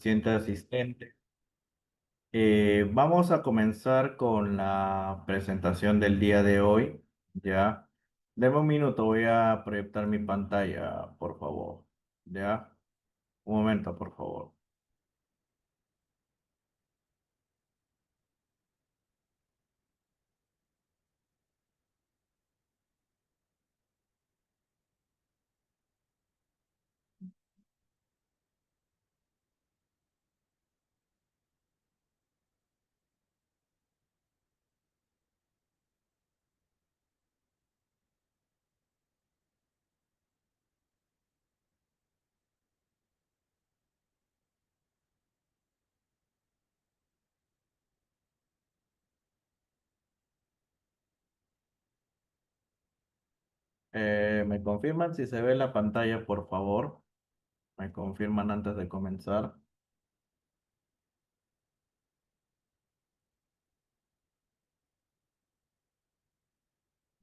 suficiente asistente. Vamos a comenzar con la presentación del día de hoy. Ya. Deme un minuto, voy a proyectar mi pantalla, por favor. Ya. Un momento, por favor. ¿Me confirman si se ve la pantalla, por favor? ¿Me confirman antes de comenzar?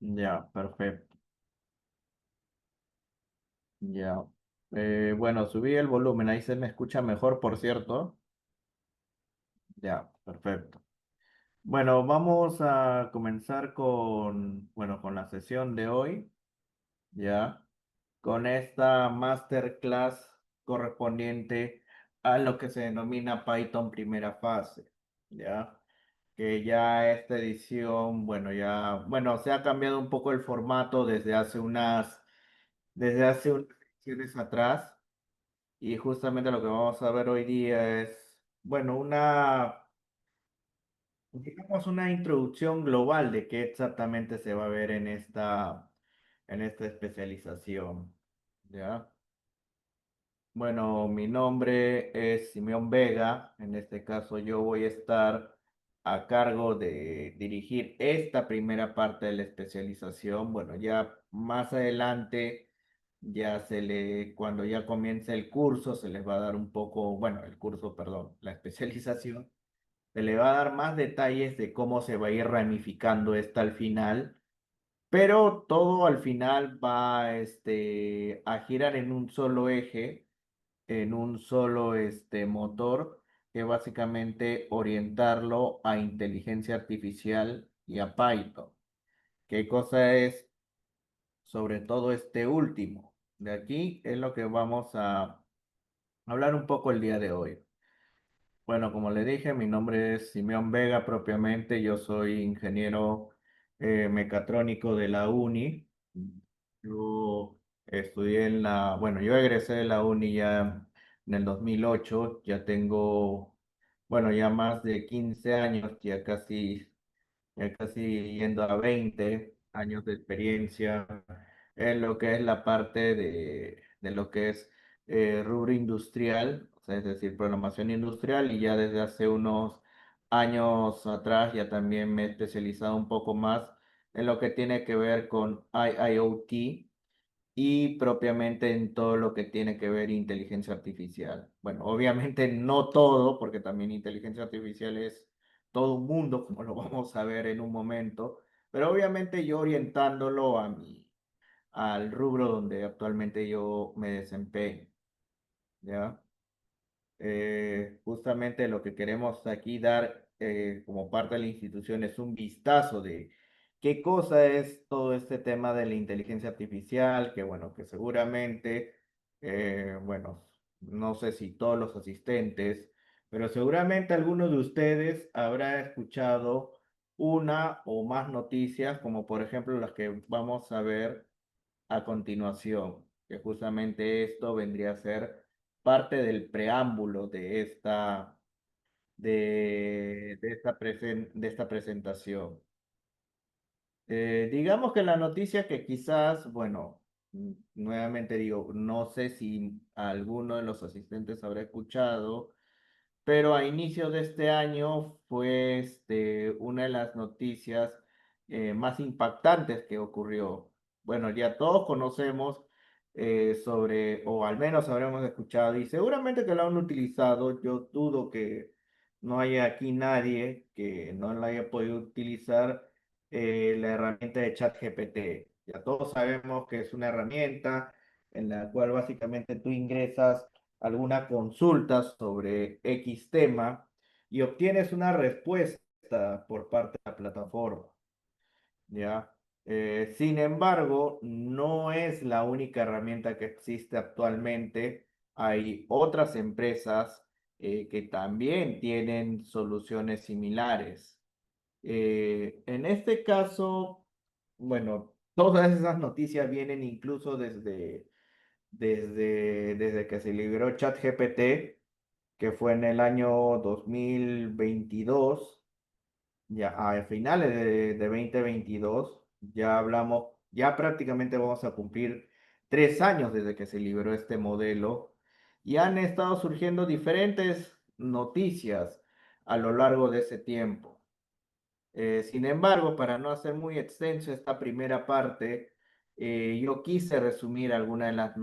Ya, perfecto. Ya. Bueno, subí el volumen, ahí se me escucha mejor, por cierto. Ya, perfecto. Bueno, vamos a comenzar con la sesión de hoy, ya, con esta masterclass correspondiente a lo que se denomina Python primera fase, ya, que ya esta edición, bueno, se ha cambiado un poco el formato desde hace unas ediciones atrás, y justamente lo que vamos a ver hoy día es, bueno, digamos una introducción global de qué exactamente se va a ver en esta especialización. ¿Ya? Bueno, mi nombre es Simeón Vega. En este caso, yo voy a estar a cargo de dirigir esta primera parte de la especialización. Bueno, ya más adelante, cuando ya comience el curso, se les va a dar un poco, bueno, el curso, perdón, la especialización. Se le va a dar más detalles de cómo se va a ir ramificando esta al final, pero todo al final va a girar en un solo eje, en un solo motor, que básicamente orientarlo a inteligencia artificial y a Python. ¿Qué cosa es sobre todo este último? De aquí es lo que vamos a hablar un poco el día de hoy. Bueno, como le dije, mi nombre es Simeón Vega propiamente, yo soy ingeniero mecatrónico de la UNI. Yo yo egresé de la UNI ya en el 2008, ya tengo, bueno, ya más de 15 años, ya casi yendo a 20 años de experiencia en lo que es la parte de lo que es rubro industrial, o sea, es decir, programación industrial, y ya desde hace unos años atrás ya también me he especializado un poco más en lo que tiene que ver con IoT y propiamente en todo lo que tiene que ver inteligencia artificial. Bueno, obviamente no todo, porque también inteligencia artificial es todo un mundo, como lo vamos a ver en un momento, pero obviamente yo orientándolo al rubro donde actualmente yo me desempeño, ¿ya? Justamente lo que queremos aquí dar como parte de la institución es un vistazo de qué cosa es todo este tema de la inteligencia artificial, que bueno, que seguramente, bueno, no sé si todos los asistentes, pero seguramente alguno de ustedes habrá escuchado una o más noticias, como por ejemplo las que vamos a ver a continuación, que justamente esto vendría a ser parte del preámbulo de esta presentación. Digamos que la noticia que quizás, bueno, nuevamente digo, no sé si alguno de los asistentes habrá escuchado, pero a inicios de este año fue una de las noticias más impactantes que ocurrió. Bueno, ya todos conocemos o al menos habremos escuchado, y seguramente que lo han utilizado. Yo dudo que no haya aquí nadie que no la haya podido utilizar, la herramienta de ChatGPT. Ya todos sabemos que es una herramienta en la cual básicamente tú ingresas alguna consulta sobre X tema y obtienes una respuesta por parte de la plataforma, ¿ya? Sin embargo, no es la única herramienta que existe actualmente. Hay otras empresas que también tienen soluciones similares. En este caso, bueno, todas esas noticias vienen incluso desde que se liberó ChatGPT, que fue en el año 2022, ya a finales de 2022, ya hablamos, ya prácticamente vamos a cumplir 3 años desde que se liberó este modelo y han estado surgiendo diferentes noticias a lo largo de ese tiempo. Sin embargo, para no hacer muy extenso esta primera parte, yo quise resumir algunas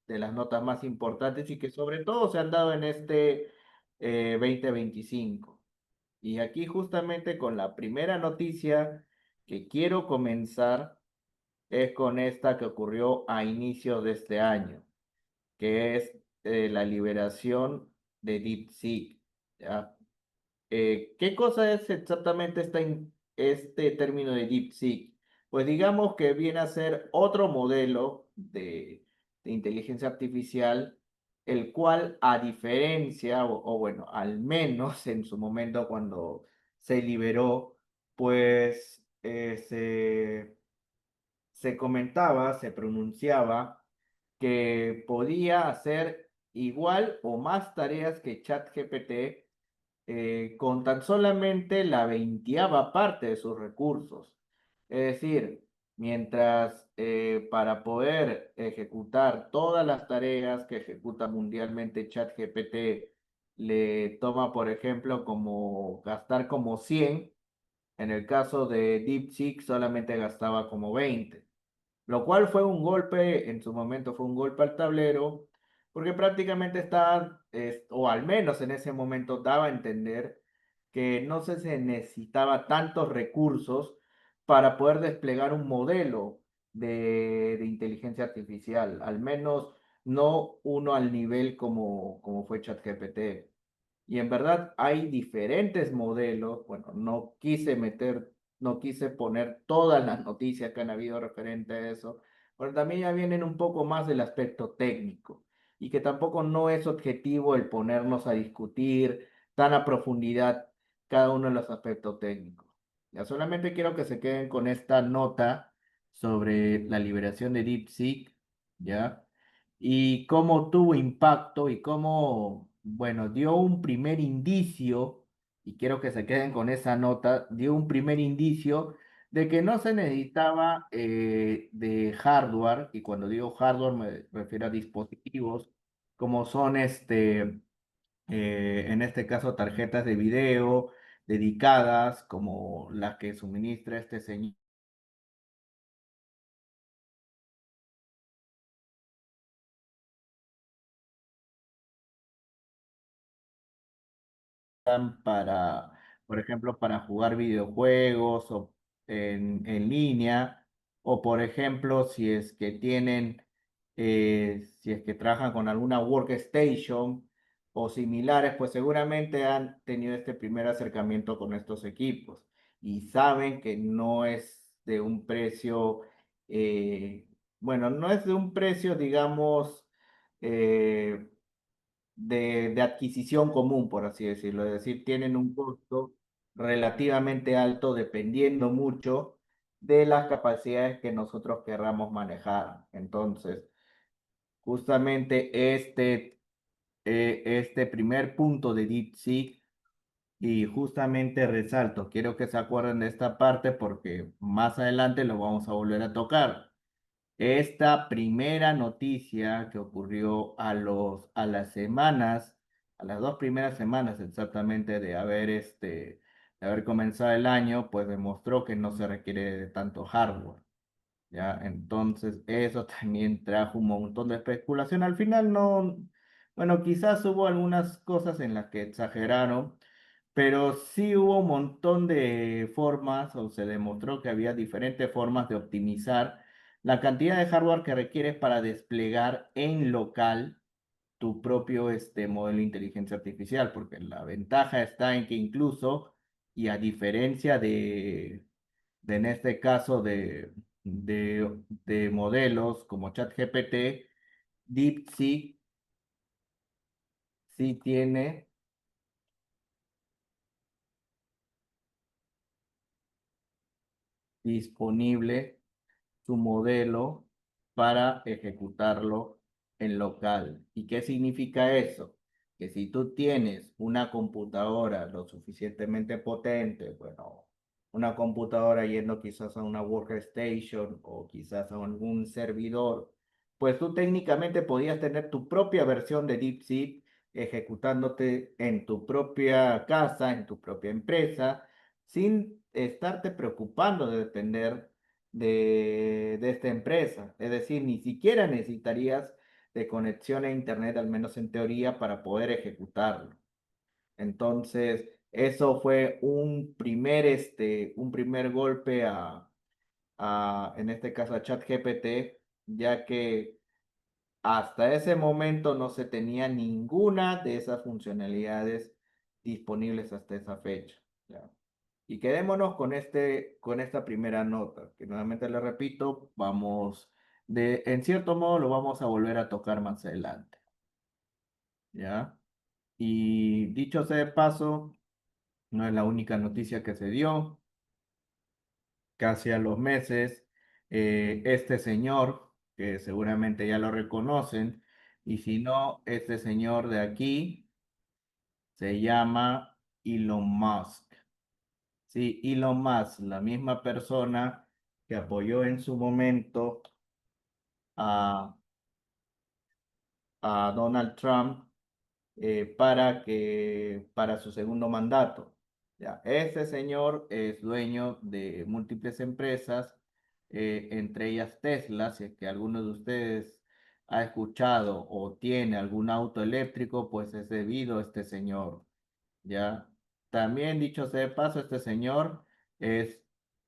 de las notas más importantes y que sobre todo se han dado en este 2025. Y aquí justamente con la primera noticia que quiero comenzar es con esta que ocurrió a inicio de este año, que es la liberación de DeepSeek, ¿ya? ¿Qué cosa es exactamente este término de DeepSeek? Pues digamos que viene a ser otro modelo de inteligencia artificial, el cual a diferencia, o bueno, al menos en su momento cuando se liberó, pues se comentaba, se pronunciaba que podía hacer igual o más tareas que ChatGPT con tan solamente la veintiava parte de sus recursos. Es decir, mientras para poder ejecutar todas las tareas que ejecuta mundialmente ChatGPT le toma, por ejemplo, como gastar como 100, en el caso de DeepSeek solamente gastaba como 20, lo cual fue un golpe, en su momento fue un golpe al tablero, porque prácticamente estaba, o al menos en ese momento daba a entender que no se necesitaba tantos recursos para poder desplegar un modelo de inteligencia artificial, al menos no uno al nivel como fue ChatGPT. Y en verdad hay diferentes modelos. Bueno, no quise poner todas las noticias que han habido referente a eso, pero también ya vienen un poco más del aspecto técnico y que tampoco no es objetivo el ponernos a discutir tan a profundidad cada uno de los aspectos técnicos. Ya solamente quiero que se queden con esta nota sobre la liberación de DeepSeek, ¿ya? Y cómo tuvo impacto y cómo, bueno, dio un primer indicio, y quiero que se queden con esa nota, dio un primer indicio de que no se necesitaba de hardware, y cuando digo hardware me refiero a dispositivos como son en este caso tarjetas de video dedicadas, como las que suministra este señor para, por ejemplo, para jugar videojuegos o en línea, o por ejemplo, si es que trabajan con alguna workstation o similares, pues seguramente han tenido este primer acercamiento con estos equipos y saben que no es de un precio, bueno, no es de un precio, digamos, eh, de adquisición común, por así decirlo. Es decir, tienen un costo relativamente alto dependiendo mucho de las capacidades que nosotros querramos manejar. Entonces, justamente este primer punto de DeepSeek, y justamente resalto, quiero que se acuerden de esta parte porque más adelante lo vamos a volver a tocar. Esta primera noticia que ocurrió a las semanas, a las 2 primeras semanas exactamente de haber comenzado el año, pues demostró que no se requiere de tanto hardware, ¿ya? Entonces, eso también trajo un montón de especulación. Al final no, bueno, quizás hubo algunas cosas en las que exageraron, pero sí hubo un montón de formas, o se demostró que había diferentes formas de optimizar la cantidad de hardware que requieres para desplegar en local tu propio modelo de inteligencia artificial, porque la ventaja está en que incluso, y a diferencia de en este caso de modelos como ChatGPT, DeepSeek sí tiene disponible su modelo para ejecutarlo en local. ¿Y qué significa eso? Que si tú tienes una computadora lo suficientemente potente, bueno, una computadora yendo quizás a una workstation o quizás a algún servidor, pues tú técnicamente podías tener tu propia versión de DeepSeek ejecutándote en tu propia casa, en tu propia empresa, sin estarte preocupando de depender de esta empresa. Es decir, ni siquiera necesitarías de conexión a internet, al menos en teoría, para poder ejecutarlo. Entonces, eso fue un primer golpe en este caso, a ChatGPT, ya que hasta ese momento no se tenía ninguna de esas funcionalidades disponibles hasta esa fecha. ¿Ya? Y quedémonos con con esta primera nota, que nuevamente le repito, en cierto modo lo vamos a volver a tocar más adelante, ¿ya? Y dicho sea de paso, no es la única noticia que se dio. Casi a los meses, este señor, que seguramente ya lo reconocen, y si no, este señor de aquí se llama Elon Musk. Sí, Elon Musk, la misma persona que apoyó en su momento a, a Donald Trump para su segundo mandato. Ya, este señor es dueño de múltiples empresas, entre ellas Tesla. Si es que alguno de ustedes ha escuchado o tiene algún auto eléctrico, pues es debido a este señor. Ya, también dicho sea de paso, este señor es,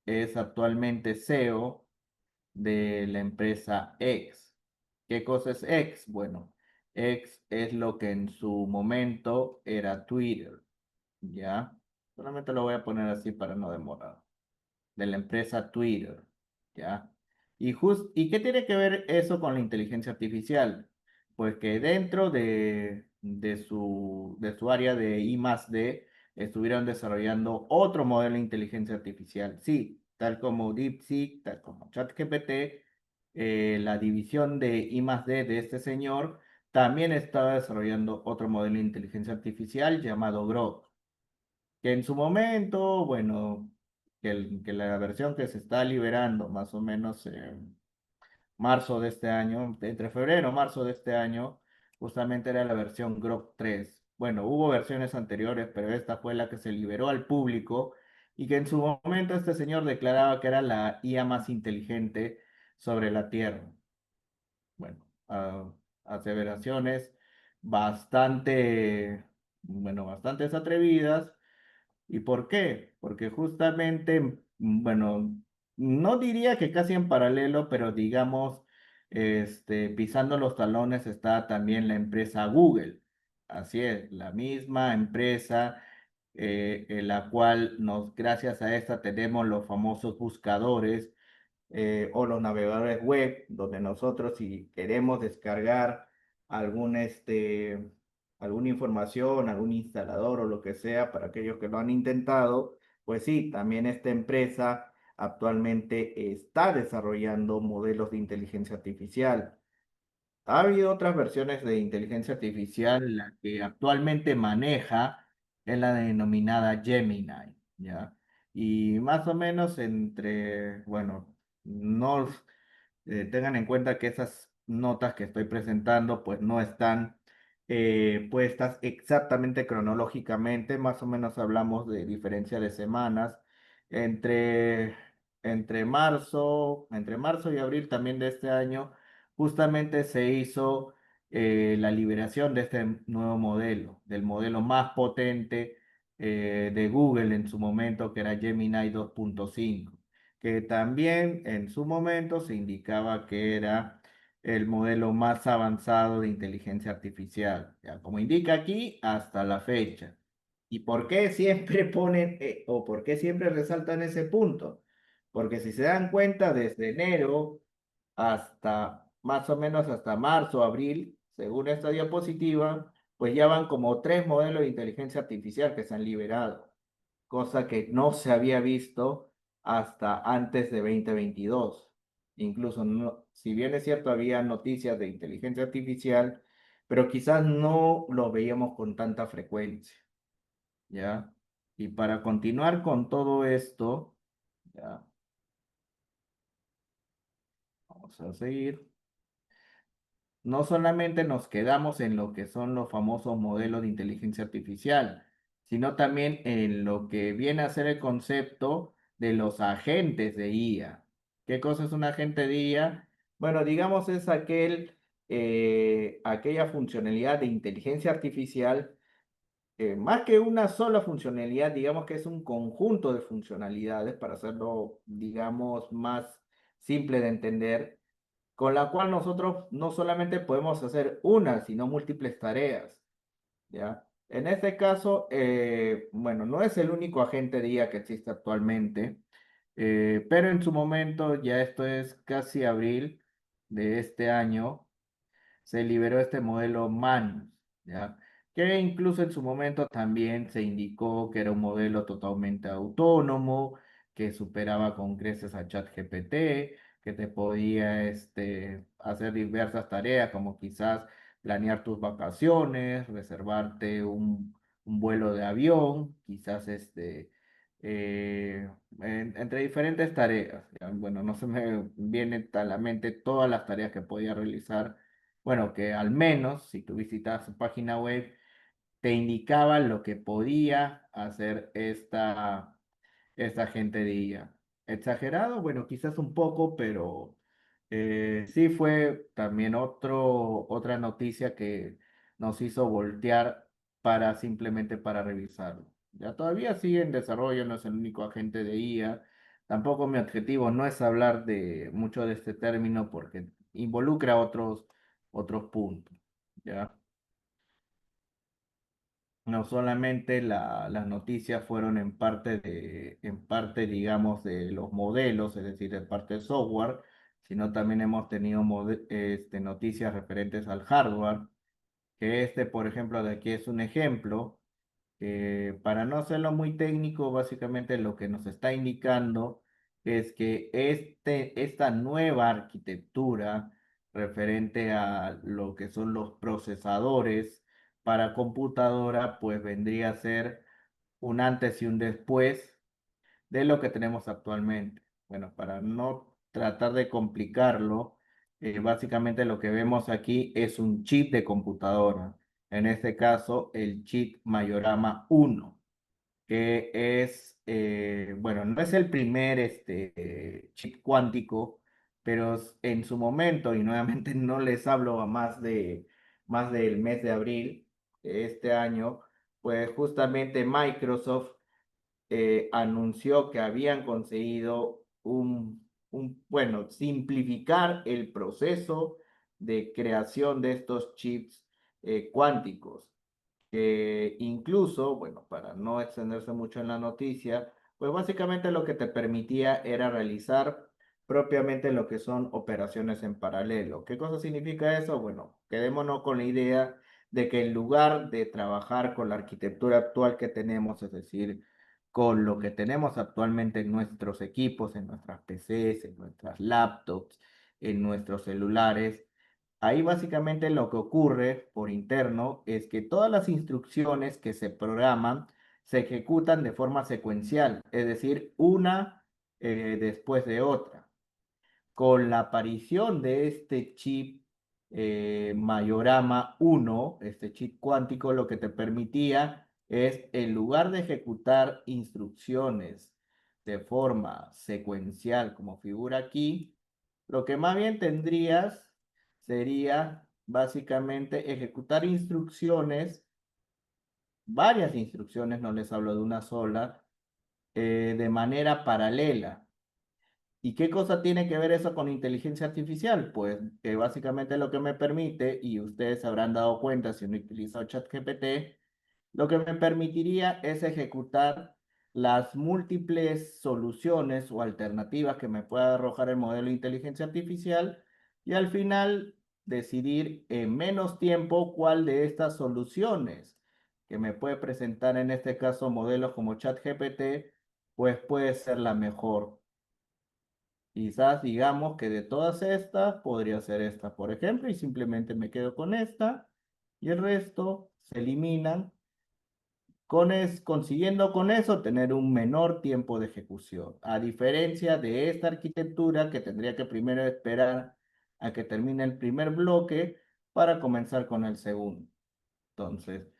es actualmente CEO de la empresa X. ¿Qué cosa es X? Bueno, X es lo que en su momento era Twitter, ¿ya? Solamente lo voy a poner así para no demorar. De la empresa Twitter, ¿ya? ¿Y qué tiene que ver eso con la inteligencia artificial? Pues que dentro de su área de I más D estuvieron desarrollando otro modelo de inteligencia artificial. Sí, tal como DeepSeek, tal como ChatGPT, la división de I más D de este señor también estaba desarrollando otro modelo de inteligencia artificial llamado Grok, que en su momento, bueno, que la versión que se está liberando más o menos en marzo de este año, entre febrero y marzo de este año, justamente era la versión Grok 3. Bueno, hubo versiones anteriores, pero esta fue la que se liberó al público y que en su momento este señor declaraba que era la IA más inteligente sobre la Tierra. Bueno, aseveraciones bastante, bueno, bastantes atrevidas. ¿Y por qué? Porque justamente, bueno, no diría que casi en paralelo, pero digamos, pisando los talones está también la empresa Google. Así es, la misma empresa en la cual gracias a esta tenemos los famosos buscadores o los navegadores web, donde nosotros si queremos descargar algún, alguna información, algún instalador o lo que sea, para aquellos que lo han intentado, pues sí, también esta empresa actualmente está desarrollando modelos de inteligencia artificial. Ha habido otras versiones de inteligencia artificial, la que actualmente maneja es la denominada Gemini, ¿ya? Y más o menos bueno, no tengan en cuenta que esas notas que estoy presentando pues no están puestas exactamente cronológicamente, más o menos hablamos de diferencia de semanas entre, entre marzo y abril también de este año. Justamente se hizo la liberación de este nuevo modelo, del modelo más potente de Google en su momento, que era Gemini 2.5, que también en su momento se indicaba que era el modelo más avanzado de inteligencia artificial, ya, como indica aquí, hasta la fecha. ¿Y por qué siempre ponen, o por qué siempre resaltan ese punto? Porque si se dan cuenta, desde enero hasta más o menos hasta marzo, abril, según esta diapositiva, pues ya van como 3 modelos de inteligencia artificial que se han liberado, cosa que no se había visto hasta antes de 2022. Incluso, si bien es cierto, había noticias de inteligencia artificial, pero quizás no lo veíamos con tanta frecuencia, ¿ya? Y para continuar con todo esto, ya, vamos a seguir. No solamente nos quedamos en lo que son los famosos modelos de inteligencia artificial, sino también en lo que viene a ser el concepto de los agentes de IA. ¿Qué cosa es un agente de IA? Bueno, digamos es aquella funcionalidad de inteligencia artificial, más que una sola funcionalidad, digamos que es un conjunto de funcionalidades para hacerlo, digamos, más simple de entender, con la cual nosotros no solamente podemos hacer una, sino múltiples tareas, ¿ya? En este caso, bueno, no es el único agente de IA que existe actualmente, pero en su momento, ya esto es casi abril de este año, se liberó este modelo Manus, ¿ya? Que incluso en su momento también se indicó que era un modelo totalmente autónomo, que superaba con creces a ChatGPT, que te podía hacer diversas tareas como quizás planear tus vacaciones, reservarte un vuelo de avión, quizás entre diferentes tareas. ¿Ya? Bueno, no se me viene a la mente todas las tareas que podía realizar, bueno, que al menos si tú visitas su página web, te indicaba lo que podía hacer esta gente de IA. Exagerado, bueno, quizás un poco, pero sí fue también otra noticia que nos hizo voltear para simplemente para revisarlo. Ya todavía sigue en desarrollo, no es el único agente de IA. Tampoco mi objetivo no es hablar de mucho de este término porque involucra otros puntos, ¿ya? No solamente las noticias fueron en parte, digamos, de los modelos, es decir, de parte del software, sino también hemos tenido noticias referentes al hardware, que por ejemplo, de aquí es un ejemplo. Para no hacerlo muy técnico, básicamente lo que nos está indicando es que esta nueva arquitectura referente a lo que son los procesadores para computadora, pues vendría a ser un antes y un después de lo que tenemos actualmente. Bueno, para no tratar de complicarlo, básicamente lo que vemos aquí es un chip de computadora. En este caso, el chip Majorama 1, que bueno, no es el primer chip cuántico, pero en su momento, y nuevamente no les hablo a más del mes de abril de este año, pues justamente Microsoft anunció que habían conseguido bueno, simplificar el proceso de creación de estos chips cuánticos, que incluso, bueno, para no extenderse mucho en la noticia, pues básicamente lo que te permitía era realizar propiamente lo que son operaciones en paralelo. ¿Qué cosa significa eso? Bueno, quedémonos con la idea de que en lugar de trabajar con la arquitectura actual que tenemos, es decir, con lo que tenemos actualmente en nuestros equipos, en nuestras PCs, en nuestras laptops, en nuestros celulares, ahí básicamente lo que ocurre por interno es que todas las instrucciones que se programan se ejecutan de forma secuencial, es decir, una después de otra. Con la aparición de este chip Majorama 1, este chip cuántico, lo que te permitía es, en lugar de ejecutar instrucciones de forma secuencial, como figura aquí, lo que más bien tendrías sería básicamente ejecutar instrucciones, varias instrucciones, no les hablo de una sola, de manera paralela. ¿Y qué cosa tiene que ver eso con inteligencia artificial? Pues que básicamente lo que me permite, y ustedes se habrán dado cuenta si no utilizo ChatGPT, lo que me permitiría es ejecutar las múltiples soluciones o alternativas que me pueda arrojar el modelo de inteligencia artificial y al final decidir en menos tiempo cuál de estas soluciones que me puede presentar en este caso modelos como ChatGPT, pues puede ser la mejor. Quizás digamos que de todas estas podría ser esta, por ejemplo, y simplemente me quedo con esta y el resto se eliminan consiguiendo con eso tener un menor tiempo de ejecución, a diferencia de esta arquitectura que tendría que primero esperar a que termine el primer bloque para comenzar con el segundo. Entonces,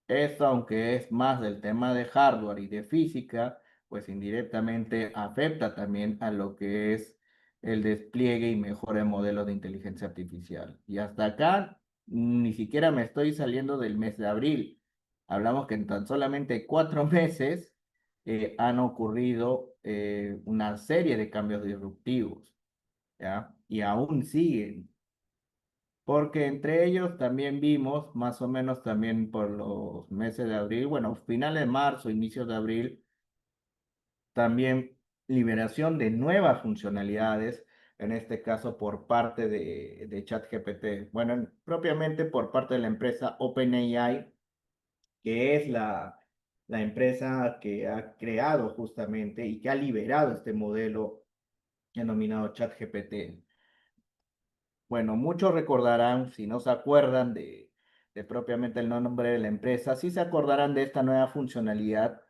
esto, aunque es más del tema de hardware y de física, pues indirectamente afecta también a lo que es el despliegue y mejora de modelos de inteligencia artificial. Y hasta acá ni siquiera me estoy saliendo del mes de abril. Hablamos que en tan solamente 4 meses han ocurrido una serie de cambios disruptivos, ¿ya? Y aún siguen. Porque entre ellos también vimos, más o menos también por los meses de abril, bueno, finales de marzo, inicios de abril, también liberación de nuevas funcionalidades, en este caso por parte de ChatGPT. Bueno, propiamente por parte de la empresa OpenAI, que es la empresa que ha creado justamente y que ha liberado este modelo denominado ChatGPT. Bueno, muchos recordarán, si no se acuerdan de propiamente el nombre de la empresa, sí se acordarán de esta nueva funcionalidad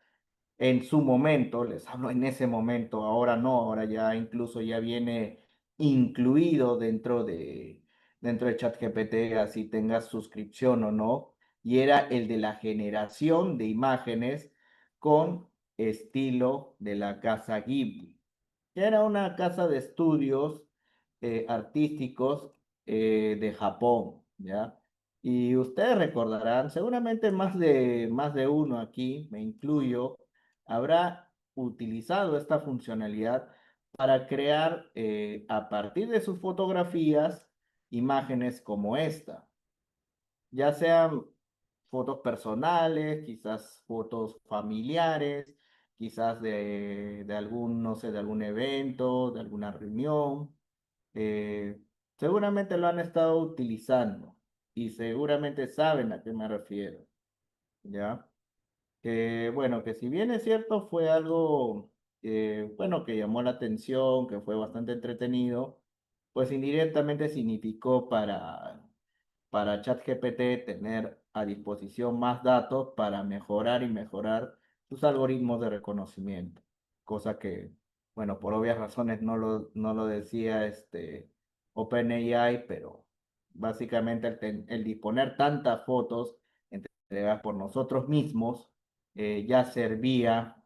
en su momento, les hablo en ese momento, ahora no, ahora ya incluso ya viene incluido dentro de ChatGPT, así tengas suscripción o no, y era el de la generación de imágenes con estilo de la casa Ghibli, que era una casa de estudios artísticos de Japón, ¿ya? Y ustedes recordarán, seguramente más de uno aquí, me incluyo, habrá utilizado esta funcionalidad para crear a partir de sus fotografías imágenes como esta, ya sean fotos personales, quizás fotos familiares, quizás de algún, no sé, de algún evento, de alguna reunión. eh, Seguramente lo han estado utilizando y seguramente saben a qué me refiero, ¿ya? Que bueno, que si bien es cierto, fue algo, bueno, que llamó la atención, que fue bastante entretenido, pues indirectamente significó para ChatGPT tener a disposición más datos para mejorar y mejorar sus algoritmos de reconocimiento, cosa que, bueno, por obvias razones no lo decía OpenAI, pero básicamente el disponer tantas fotos entregadas por nosotros mismos ya servía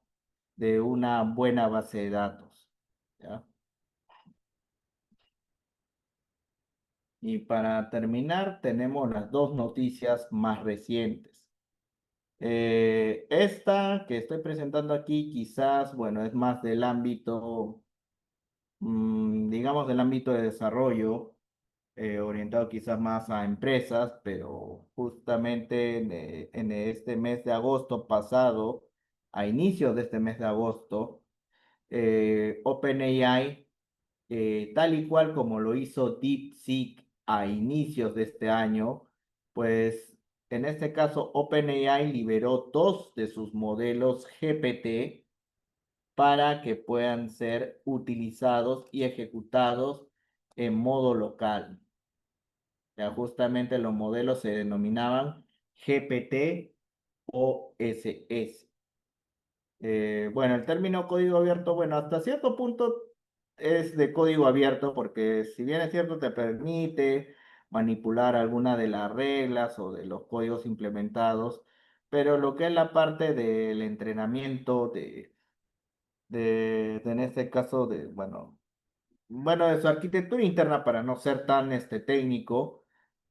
de una buena base de datos, ¿ya? Y para terminar, tenemos las dos noticias más recientes. Esta que estoy presentando aquí quizás, bueno, es más del ámbito, digamos, del ámbito de desarrollo, orientado quizás más a empresas, pero justamente en este mes de agosto pasado, a inicios de este mes de agosto, OpenAI, tal y cual como lo hizo DeepSeek a inicios de este año, pues en este caso OpenAI liberó dos de sus modelos GPT para que puedan ser utilizados y ejecutados en modo local. Ya justamente los modelos se denominaban GPT o SS. Bueno, el término código abierto, bueno, hasta cierto punto es de código abierto porque si bien es cierto te permite manipular alguna de las reglas o de los códigos implementados, pero lo que es la parte del entrenamiento en este caso bueno, de su arquitectura interna para no ser tan técnico,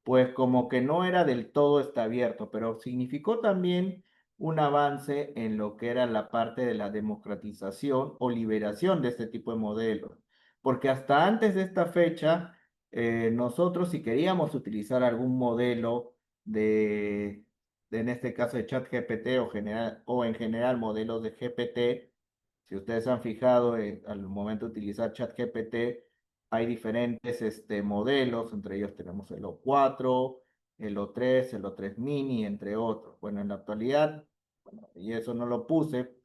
pues como que no era del todo está abierto, pero significó también un avance en lo que era la parte de la democratización o liberación de este tipo de modelos. porque hasta antes de esta fecha, nosotros si queríamos utilizar algún modelo en este caso de ChatGPT o en general modelos de GPT, si ustedes han fijado, al momento de utilizar ChatGPT, hay diferentes modelos, entre ellos tenemos el O4, el O3, el O3 mini, entre otros. Bueno, en la actualidad, bueno, y eso no lo puse,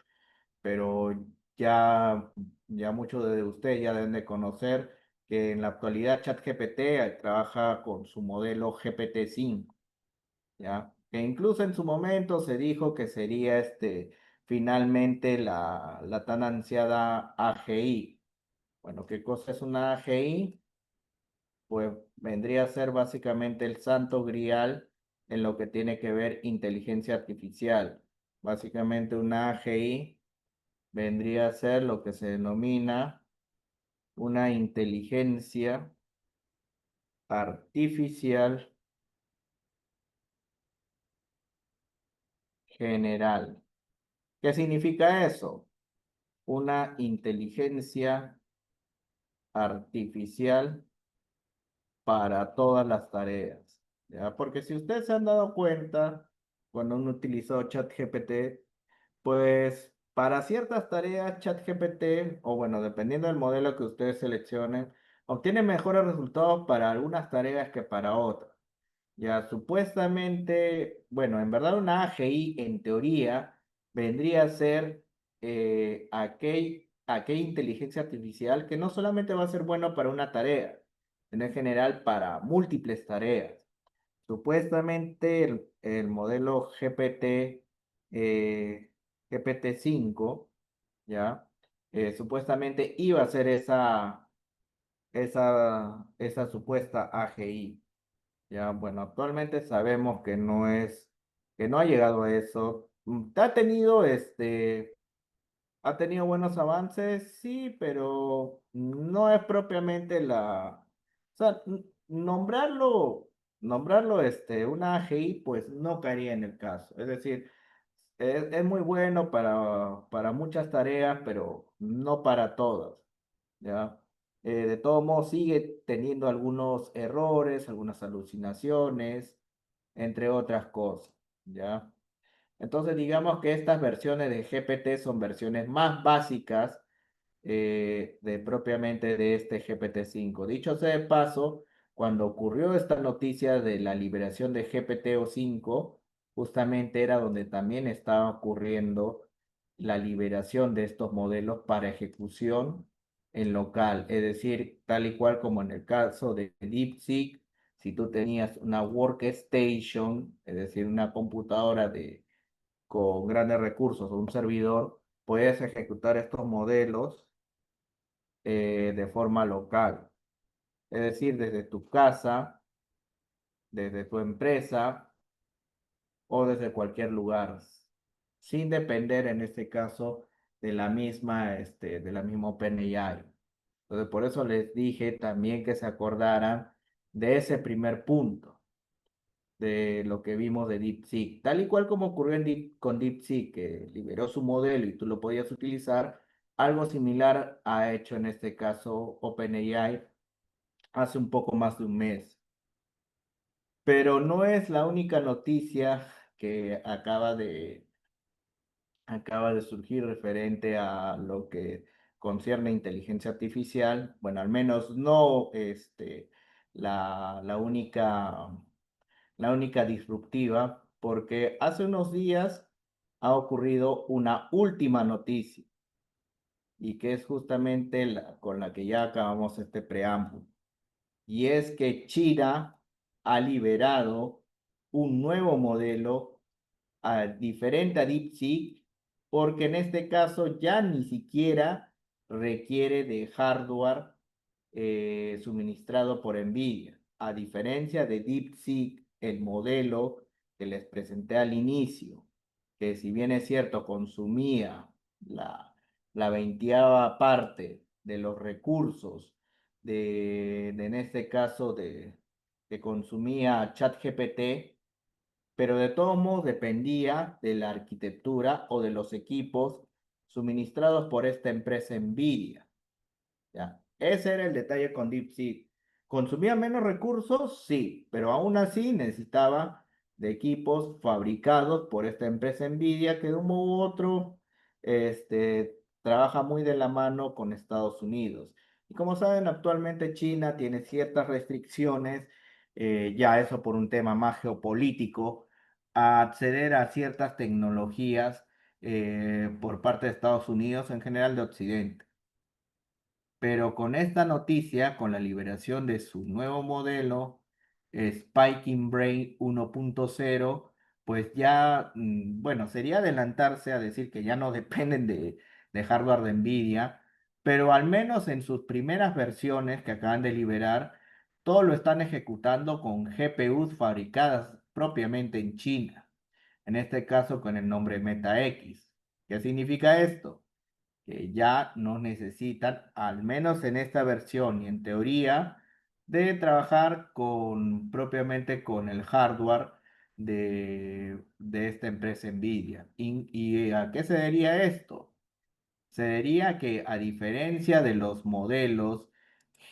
pero ya, ya muchos de ustedes ya deben de conocer que en la actualidad ChatGPT trabaja con su modelo GPT-5, ¿ya? Que incluso en su momento se dijo que sería finalmente la tan ansiada AGI. Bueno, ¿qué cosa es una AGI? Pues vendría a ser básicamente el santo grial en lo que tiene que ver inteligencia artificial. Básicamente una AGI vendría a ser lo que se denomina una inteligencia artificial general. ¿Qué significa eso? Una inteligencia artificial para todas las tareas, ¿ya? Porque si ustedes se han dado cuenta, cuando uno utilizó ChatGPT, pues para ciertas tareas ChatGPT, o bueno, dependiendo del modelo que ustedes seleccionen, obtiene mejores resultados para algunas tareas que para otras. Ya supuestamente, bueno, en verdad una AGI en teoría vendría a ser aquella inteligencia artificial que no solamente va a ser bueno para una tarea, sino en general para múltiples tareas. Supuestamente el modelo GPT-5, ¿ya? Supuestamente iba a ser esa supuesta AGI. Ya, bueno, actualmente sabemos que no ha llegado a eso. Ha tenido buenos avances, sí, pero no es propiamente o sea, nombrarlo, una AGI, pues no caería en el caso. Es decir, es muy bueno para muchas tareas, pero no para todas, ¿ya? De todos modos, sigue teniendo algunos errores, algunas alucinaciones, entre otras cosas, ¿ya? Entonces, digamos que estas versiones de GPT son versiones más básicas de propiamente de este GPT-5. Dicho sea de paso, cuando ocurrió esta noticia de la liberación de GPT-5, justamente era donde también estaba ocurriendo la liberación de estos modelos para ejecución en local, es decir, tal y cual como en el caso de DeepSeek, si tú tenías una workstation, es decir, una computadora con grandes recursos o un servidor, puedes ejecutar estos modelos de forma local, es decir, desde tu casa, desde tu empresa o desde cualquier lugar, sin depender en este caso de la misma OpenAI. Entonces, por eso les dije también que se acordaran de ese primer punto, de lo que vimos de DeepSeek, tal y cual como ocurrió con DeepSeek, que liberó su modelo y tú lo podías utilizar, algo similar ha hecho en este caso OpenAI hace un poco más de un mes. Pero no es la única noticia que acaba de surgir referente a lo que concierne inteligencia artificial. Bueno, al menos no la, la única, la única disruptiva, porque hace unos días ha ocurrido una última noticia y que es justamente con la que ya acabamos este preámbulo. Y es que China ha liberado un nuevo modelo diferente a DeepSeek, porque en este caso ya ni siquiera requiere de hardware suministrado por NVIDIA. A diferencia de DeepSeek, el modelo que les presenté al inicio, que si bien es cierto consumía la, la veinteava parte de los recursos en este caso que consumía ChatGPT, pero de todos modos dependía de la arquitectura o de los equipos suministrados por esta empresa NVIDIA, ¿ya? Ese era el detalle con DeepSeek. ¿Consumía menos recursos? Sí, pero aún así necesitaba de equipos fabricados por esta empresa Nvidia que de un modo u otro trabaja muy de la mano con Estados Unidos. Y como saben, actualmente China tiene ciertas restricciones, ya eso por un tema más geopolítico, a acceder a ciertas tecnologías por parte de Estados Unidos, en general de Occidente. Pero con esta noticia, con la liberación de su nuevo modelo, Spiking Brain 1.0, pues ya, bueno, sería adelantarse a decir que ya no dependen de hardware de Nvidia, pero al menos en sus primeras versiones que acaban de liberar, todo lo están ejecutando con GPUs fabricadas propiamente en China, en este caso con el nombre MetaX. ¿Qué significa esto? Que ya no necesitan, al menos en esta versión y en teoría, de trabajar con propiamente con el hardware de esta empresa Nvidia. ¿Y a qué se debería esto? Se diría que a diferencia de los modelos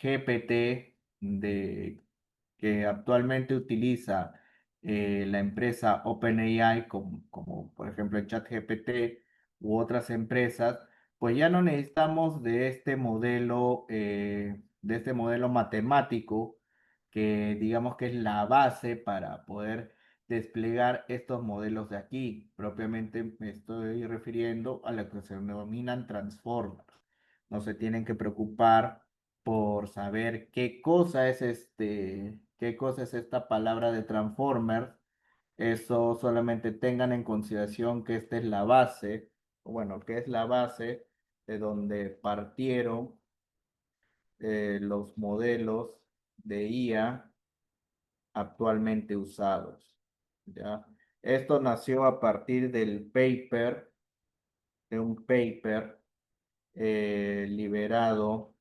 GPT que actualmente utiliza la empresa OpenAI, como por ejemplo el ChatGPT u otras empresas, pues ya no necesitamos de este modelo matemático que digamos que es la base para poder desplegar estos modelos de aquí. Propiamente me estoy refiriendo a lo que se denominan transformers. No se tienen que preocupar por saber qué cosa es esta palabra de transformers. Eso solamente tengan en consideración que esta es la base, bueno, que es la base de donde partieron los modelos de IA actualmente usados. ¿Ya? Esto nació a partir de un paper liberado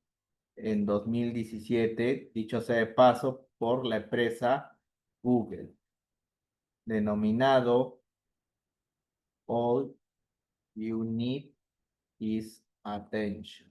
en 2017, dicho sea de paso, por la empresa Google, denominado All You Need Is Attention.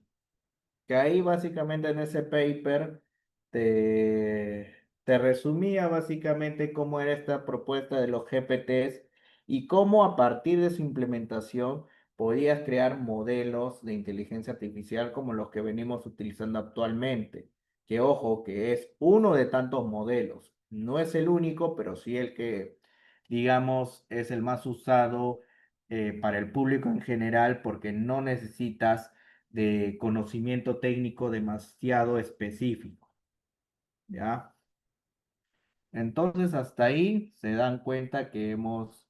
Que ahí básicamente en ese paper te resumía básicamente cómo era esta propuesta de los GPTs y cómo a partir de su implementación podías crear modelos de inteligencia artificial como los que venimos utilizando actualmente. Que ojo, que es uno de tantos modelos. No es el único, pero sí el que, digamos, es el más usado para el público en general porque no necesitas de conocimiento técnico demasiado específico, ¿ya? Entonces, hasta ahí se dan cuenta que hemos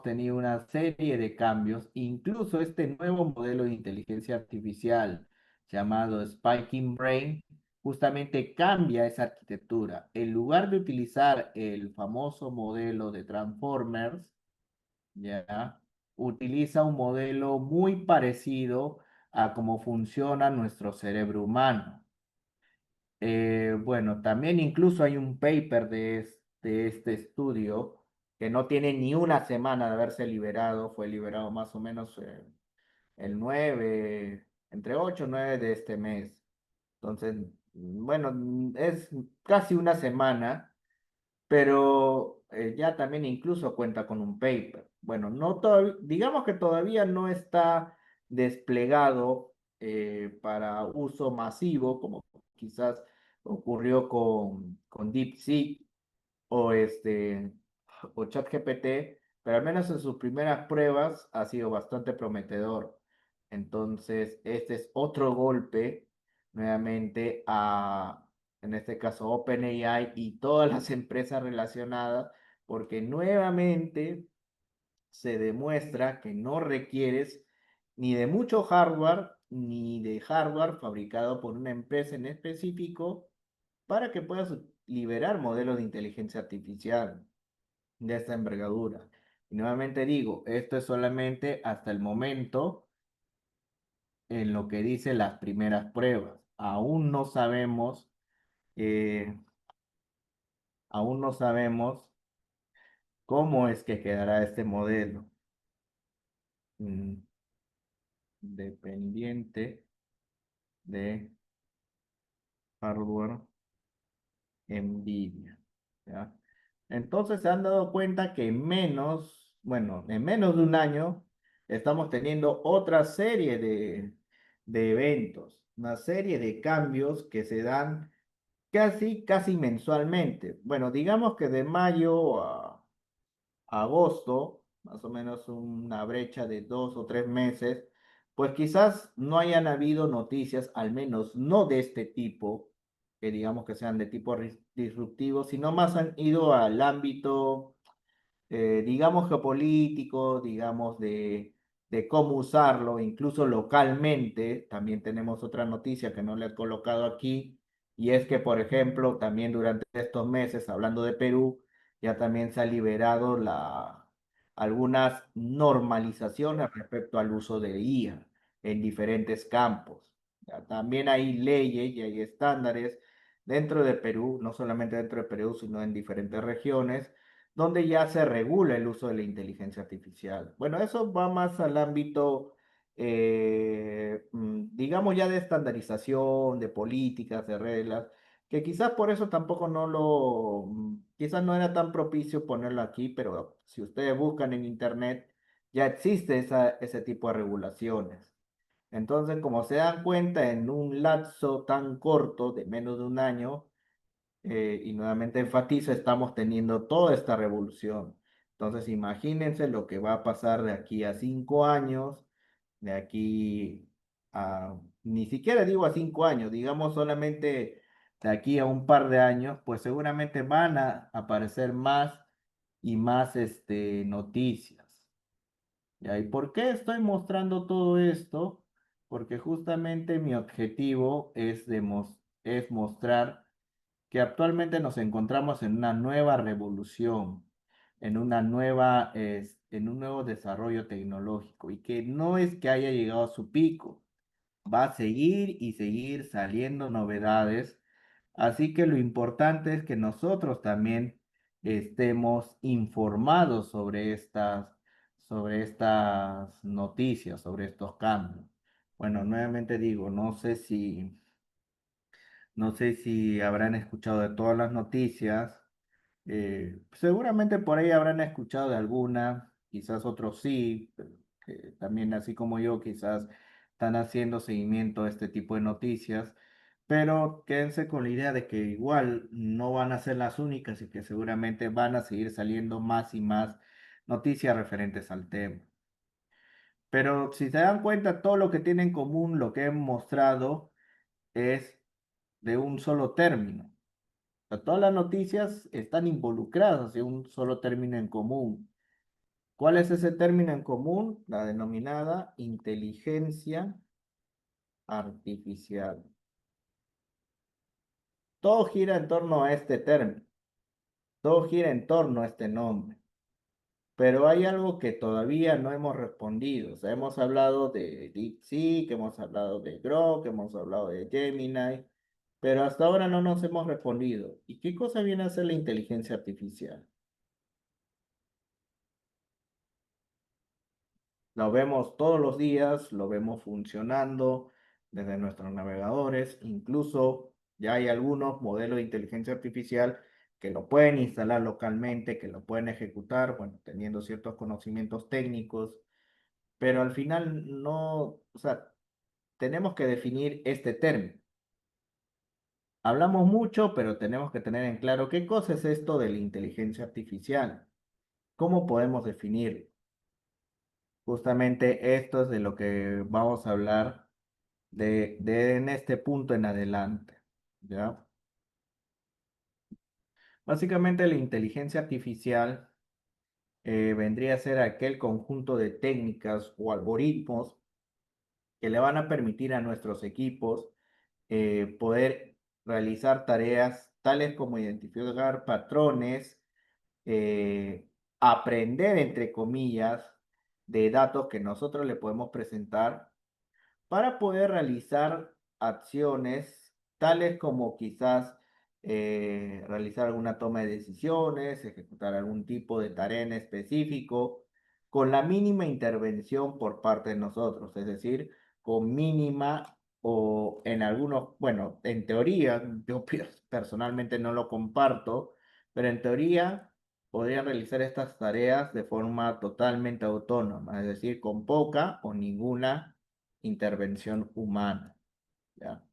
tenido una serie de cambios, incluso este nuevo modelo de inteligencia artificial llamado Spiking Brain, justamente cambia esa arquitectura. En lugar de utilizar el famoso modelo de Transformers, ¿ya? Utiliza un modelo muy parecido a cómo funciona nuestro cerebro humano. Bueno, también incluso hay un paper de este estudio que no tiene ni una semana de haberse liberado, fue liberado más o menos el 9 entre 8 y 9 de este mes. Entonces, bueno, es casi una semana, pero ya también incluso cuenta con un paper. Bueno, digamos que todavía no está desplegado para uso masivo, como quizás ocurrió con DeepSeek o, o ChatGPT, pero al menos en sus primeras pruebas ha sido bastante prometedor. Entonces, este es otro golpe nuevamente en este caso, OpenAI y todas las empresas relacionadas, porque nuevamente se demuestra que no requieres ni de mucho hardware, ni de hardware fabricado por una empresa en específico para que puedas liberar modelos de inteligencia artificial de esta envergadura. Y nuevamente digo, esto es solamente hasta el momento en lo que dice las primeras pruebas. Eh, aún no sabemos cómo es que quedará este modelo. Mm, dependiente de hardware NVIDIA. ¿Ya? Entonces se han dado cuenta que en menos de un año, estamos teniendo otra serie de eventos, una serie de cambios que se dan casi mensualmente. Bueno, digamos que de mayo a agosto, más o menos una brecha de 2 o 3 meses, pues quizás no hayan habido noticias, al menos no de este tipo, que digamos que sean de tipo disruptivo, sino más han ido al ámbito digamos, geopolítico, digamos, de cómo usarlo, incluso localmente. También tenemos otra noticia que no le he colocado aquí, y es que, por ejemplo, también durante estos meses, hablando de Perú, ya también se ha liberado algunas normalizaciones respecto al uso de IA en diferentes campos. Ya, también hay leyes y hay estándares dentro de Perú, no solamente dentro de Perú, sino en diferentes regiones donde ya se regula el uso de la inteligencia artificial. Bueno, eso va más al ámbito, digamos ya de estandarización, de políticas, de reglas, que quizás por eso tampoco quizás no era tan propicio ponerlo aquí, pero si ustedes buscan en internet, ya existe ese tipo de regulaciones. Entonces, como se dan cuenta, en un lapso tan corto de menos de un año, y nuevamente enfatizo, estamos teniendo toda esta revolución. Entonces, imagínense lo que va a pasar de aquí a 5 años, de aquí ni siquiera digo a 5 años, digamos solamente de aquí a un par de años, pues seguramente van a aparecer más y más noticias. ¿Ya? ¿Y por qué estoy mostrando todo esto? Porque justamente mi objetivo es mostrar que actualmente nos encontramos en una nueva revolución, en un nuevo desarrollo tecnológico, y que no es que haya llegado a su pico, va a seguir y seguir saliendo novedades. Así que lo importante es que nosotros también estemos informados sobre estas noticias, sobre estos cambios. Bueno, nuevamente digo, no sé si habrán escuchado de todas las noticias. Seguramente por ahí habrán escuchado de alguna, quizás otros sí, pero que también así como yo, quizás están haciendo seguimiento a este tipo de noticias. Pero quédense con la idea de que igual no van a ser las únicas y que seguramente van a seguir saliendo más y más noticias referentes al tema. Pero si se dan cuenta, todo lo que tiene en común, lo que he mostrado, es de un solo término. Sea, todas las noticias están involucradas en un solo término en común. ¿Cuál es ese término en común? La denominada inteligencia artificial. Todo gira en torno a este término, todo gira en torno a este nombre. Pero hay algo que todavía no hemos respondido. O sea, hemos hablado de DeepSeek, hemos hablado de Grok, hemos hablado de Gemini, pero hasta ahora no nos hemos respondido. ¿Y qué cosa viene a ser la inteligencia artificial? Lo vemos todos los días, lo vemos funcionando desde nuestros navegadores, incluso ya hay algunos modelos de inteligencia artificial que lo pueden instalar localmente, que lo pueden ejecutar, bueno, teniendo ciertos conocimientos técnicos, pero al final no, o sea, tenemos que definir este término. Hablamos mucho, pero tenemos que tener en claro qué cosa es esto de la inteligencia artificial, cómo podemos definirlo. Justamente esto es de lo que vamos a hablar en este punto en adelante, ¿ya? Básicamente la inteligencia artificial vendría a ser aquel conjunto de técnicas o algoritmos que le van a permitir a nuestros equipos poder realizar tareas tales como identificar patrones, eh, aprender, entre comillas, de datos que nosotros le podemos presentar para poder realizar acciones tales como quizás realizar alguna toma de decisiones, ejecutar algún tipo de tarea en específico, con la mínima intervención por parte de nosotros, es decir, con mínima o en algunos, bueno, en teoría, yo personalmente no lo comparto, pero en teoría podrían realizar estas tareas de forma totalmente autónoma, es decir, con poca o ninguna intervención humana, ¿ya?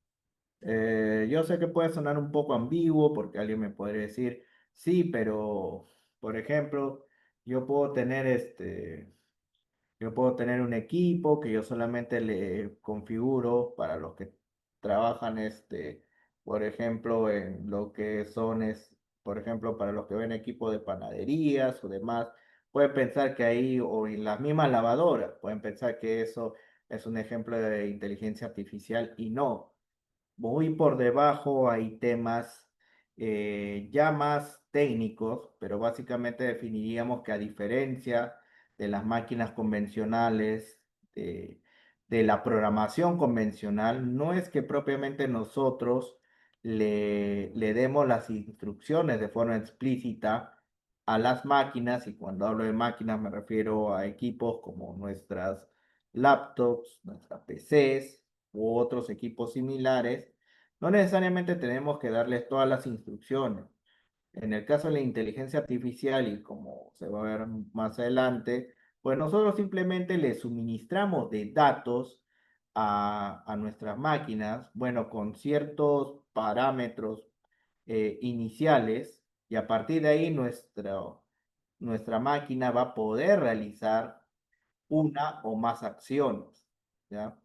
Yo sé que puede sonar un poco ambiguo porque alguien me podría decir, sí, pero, por ejemplo, yo puedo tener yo puedo tener un equipo que yo solamente le configuro para los que trabajan, por ejemplo, en lo que son, por ejemplo, para los que ven equipo de panaderías o demás, pueden pensar que ahí, o en las mismas lavadoras, pueden pensar que eso es un ejemplo de inteligencia artificial y no. Muy por debajo hay temas ya más técnicos, pero básicamente definiríamos que a diferencia de las máquinas convencionales, de, de la programación convencional, no es que propiamente nosotros le demos las instrucciones de forma explícita a las máquinas, y cuando hablo de máquinas me refiero a equipos como nuestras laptops, nuestras PCs u otros equipos similares. No necesariamente tenemos que darles todas las instrucciones. En el caso de la inteligencia artificial, y como se va a ver más adelante, pues nosotros simplemente le suministramos de datos a nuestras máquinas, bueno, con ciertos parámetros iniciales, y a partir de ahí nuestra máquina va a poder realizar una o más acciones, ¿ya?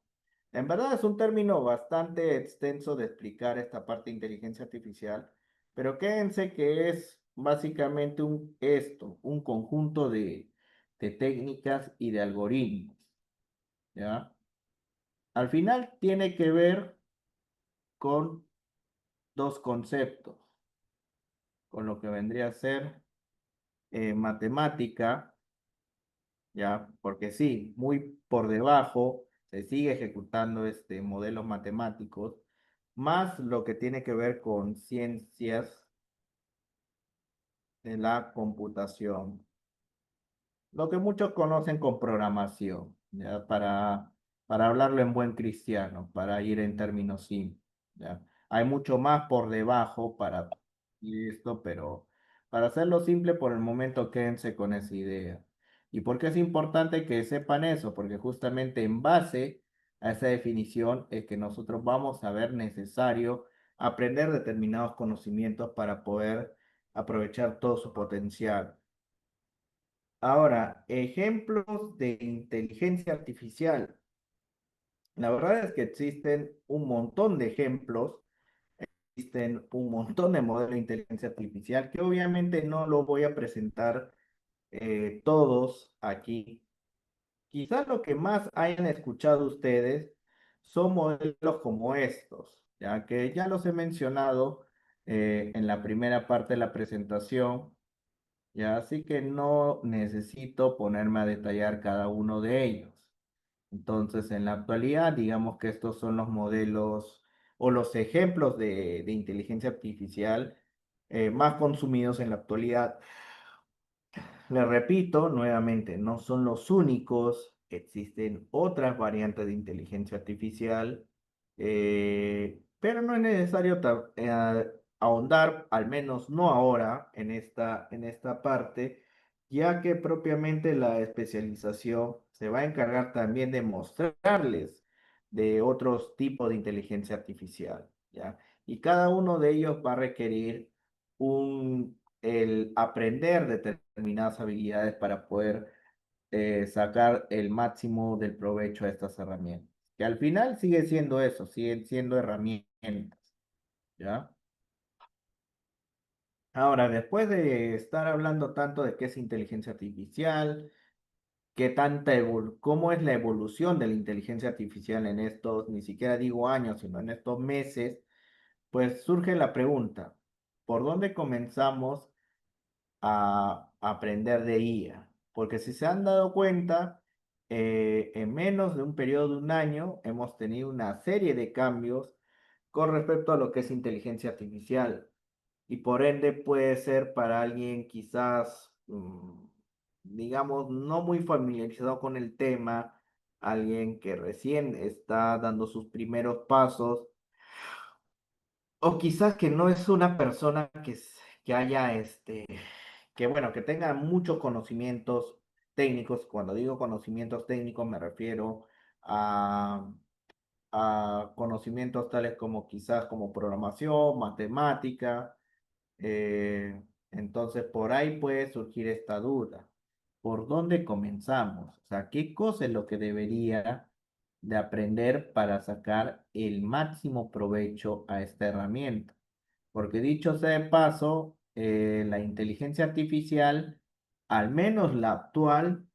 En verdad es un término bastante extenso de explicar esta parte de inteligencia artificial, pero quédense que es básicamente un conjunto de técnicas y de algoritmos, ¿ya? Al final tiene que ver con dos conceptos, con lo que vendría a ser matemática, ¿ya? Porque sí, muy por debajo se sigue ejecutando modelos matemáticos, más lo que tiene que ver con ciencias de la computación, lo que muchos conocen con programación, ¿ya? Para hablarlo en buen cristiano, para ir en términos simples, ¿ya? Hay mucho más por debajo para esto, pero para hacerlo simple por el momento quédense con esa idea. ¿Y por qué es importante que sepan eso? Porque justamente en base a esa definición es que nosotros vamos a ver necesario aprender determinados conocimientos para poder aprovechar todo su potencial. Ahora, ejemplos de inteligencia artificial. La verdad es que existen un montón de ejemplos, existen un montón de modelos de inteligencia artificial que obviamente no lo voy a presentar todos aquí. Quizás lo que más hayan escuchado ustedes son modelos como estos, ya que ya los he mencionado en la primera parte de la presentación. Ya, así que no necesito ponerme a detallar cada uno de ellos. Entonces, en la actualidad, digamos que estos son los modelos o los ejemplos de inteligencia artificial más consumidos en la actualidad. Les repito nuevamente, no son los únicos, existen otras variantes de inteligencia artificial, pero no es necesario ahondar, al menos no ahora, en esta parte, ya que propiamente la especialización se va a encargar también de mostrarles de otros tipos de inteligencia artificial, ¿ya? Y cada uno de ellos va a requerir el aprender determinadas habilidades para poder sacar el máximo del provecho a estas herramientas. Que al final sigue siendo eso, siguen siendo herramientas, ¿ya? Ahora, después de estar hablando tanto de qué es inteligencia artificial, cómo es la evolución de la inteligencia artificial en estos, ni siquiera digo años, sino en estos meses, pues surge la pregunta, ¿por dónde comenzamos a aprender de IA? Porque si se han dado cuenta, en menos de un periodo de un año hemos tenido una serie de cambios con respecto a lo que es inteligencia artificial, y por ende puede ser para alguien quizás, digamos, no muy familiarizado con el tema, alguien que recién está dando sus primeros pasos, o quizás que no es una persona que haya, que bueno, que tenga muchos conocimientos técnicos. Cuando digo conocimientos técnicos me refiero a, a conocimientos tales como quizás como programación, matemática. Entonces, por ahí puede surgir esta duda. ¿Por dónde comenzamos? O sea, ¿qué cosa es lo que debería de aprender para sacar el máximo provecho a esta herramienta? Porque dicho sea de paso, la inteligencia artificial, al menos la actual,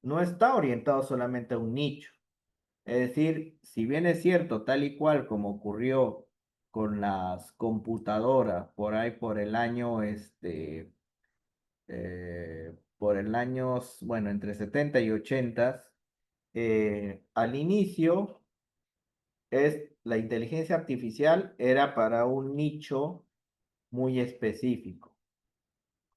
no está orientada solamente a un nicho. Es decir, si bien es cierto, tal y cual como ocurrió con las computadoras por ahí por el año, por el año, bueno, entre 70 y 80, al inicio la inteligencia artificial era para un nicho muy específico.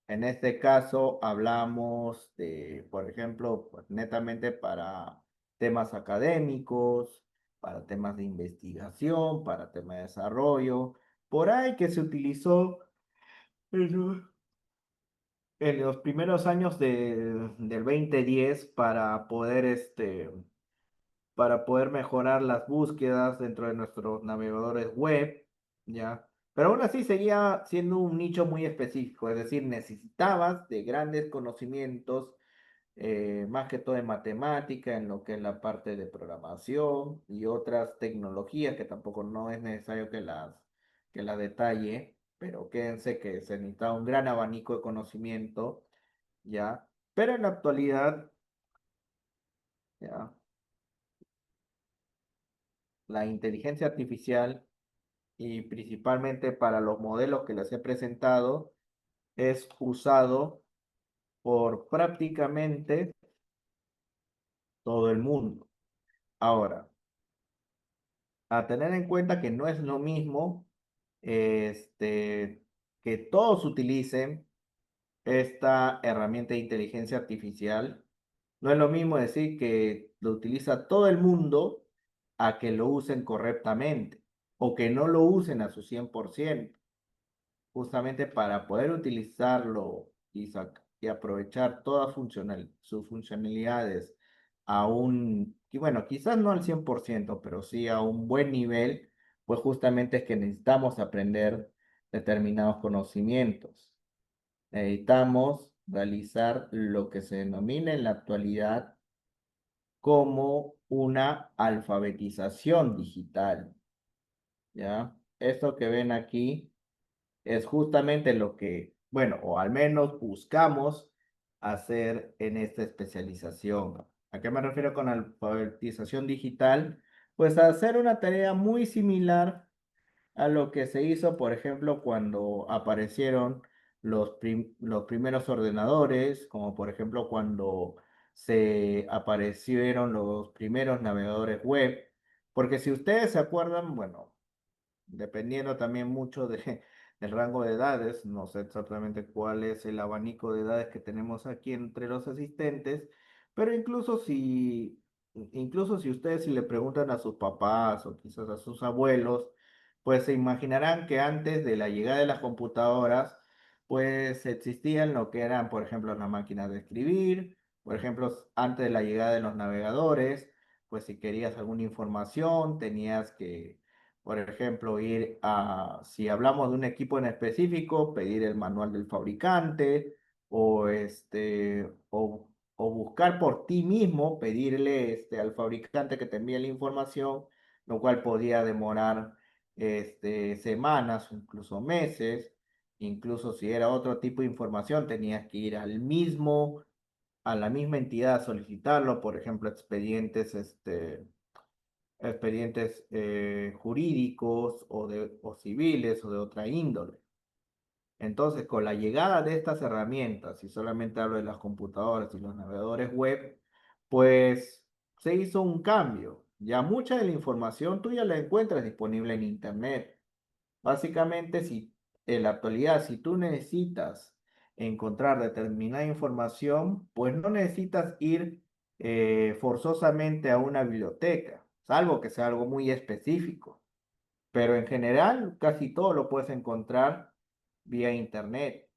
En este caso hablamos de, por ejemplo, pues, netamente para temas académicos, para temas de investigación, para temas de desarrollo. Por ahí que se utilizó en en los primeros años del 2010 para poder mejorar las búsquedas dentro de nuestros navegadores web, ¿ya? Pero aún así seguía siendo un nicho muy específico, es decir, necesitabas de grandes conocimientos, más que todo en matemática, en lo que es la parte de programación y otras tecnologías que tampoco no es necesario que las detalle, pero quédense que se necesitaba un gran abanico de conocimiento, ¿ya? Pero en la actualidad, ¿ya? La inteligencia artificial y principalmente para los modelos que les he presentado, es usado por prácticamente todo el mundo. Ahora, a tener en cuenta que no es lo mismo que todos utilicen esta herramienta de inteligencia artificial. No es lo mismo decir que lo utiliza todo el mundo a que lo usen correctamente o que no lo usen a su 100%, justamente para poder utilizarlo y aprovechar todas sus funcionalidades y bueno, quizás no al 100%, pero sí a un buen nivel, pues justamente es que necesitamos aprender determinados conocimientos. Necesitamos realizar lo que se denomina en la actualidad como una alfabetización digital, ¿ya? Esto que ven aquí es justamente lo que, bueno, o al menos buscamos hacer en esta especialización. ¿A qué me refiero con alfabetización digital? Pues a hacer una tarea muy similar a lo que se hizo, por ejemplo, cuando aparecieron los primeros ordenadores, como por ejemplo cuando se aparecieron los primeros navegadores web. Porque si ustedes se acuerdan, bueno, dependiendo también mucho del rango de edades, no sé exactamente cuál es el abanico de edades que tenemos aquí entre los asistentes, pero incluso si ustedes si le preguntan a sus papás o quizás a sus abuelos, pues se imaginarán que antes de la llegada de las computadoras, pues existían lo que eran, por ejemplo, las máquinas de escribir, por ejemplo, antes de la llegada de los navegadores, pues si querías alguna información, tenías que por ejemplo, si hablamos de un equipo en específico, pedir el manual del fabricante o buscar por ti mismo, pedirle al fabricante que te envíe la información, lo cual podía demorar semanas o incluso meses. Incluso si era otro tipo de información, tenías que ir a la misma entidad a solicitarlo, por ejemplo, expedientes jurídicos o civiles o de otra índole. Entonces, con la llegada de estas herramientas, y solamente hablo de las computadoras y los navegadores web, pues se hizo un cambio. Ya mucha de la información tú ya la encuentras disponible en Internet. Básicamente, si en la actualidad, si tú necesitas encontrar determinada información, pues no necesitas ir forzosamente a una biblioteca, salvo que sea algo muy específico. Pero en general, casi todo lo puedes encontrar vía internet.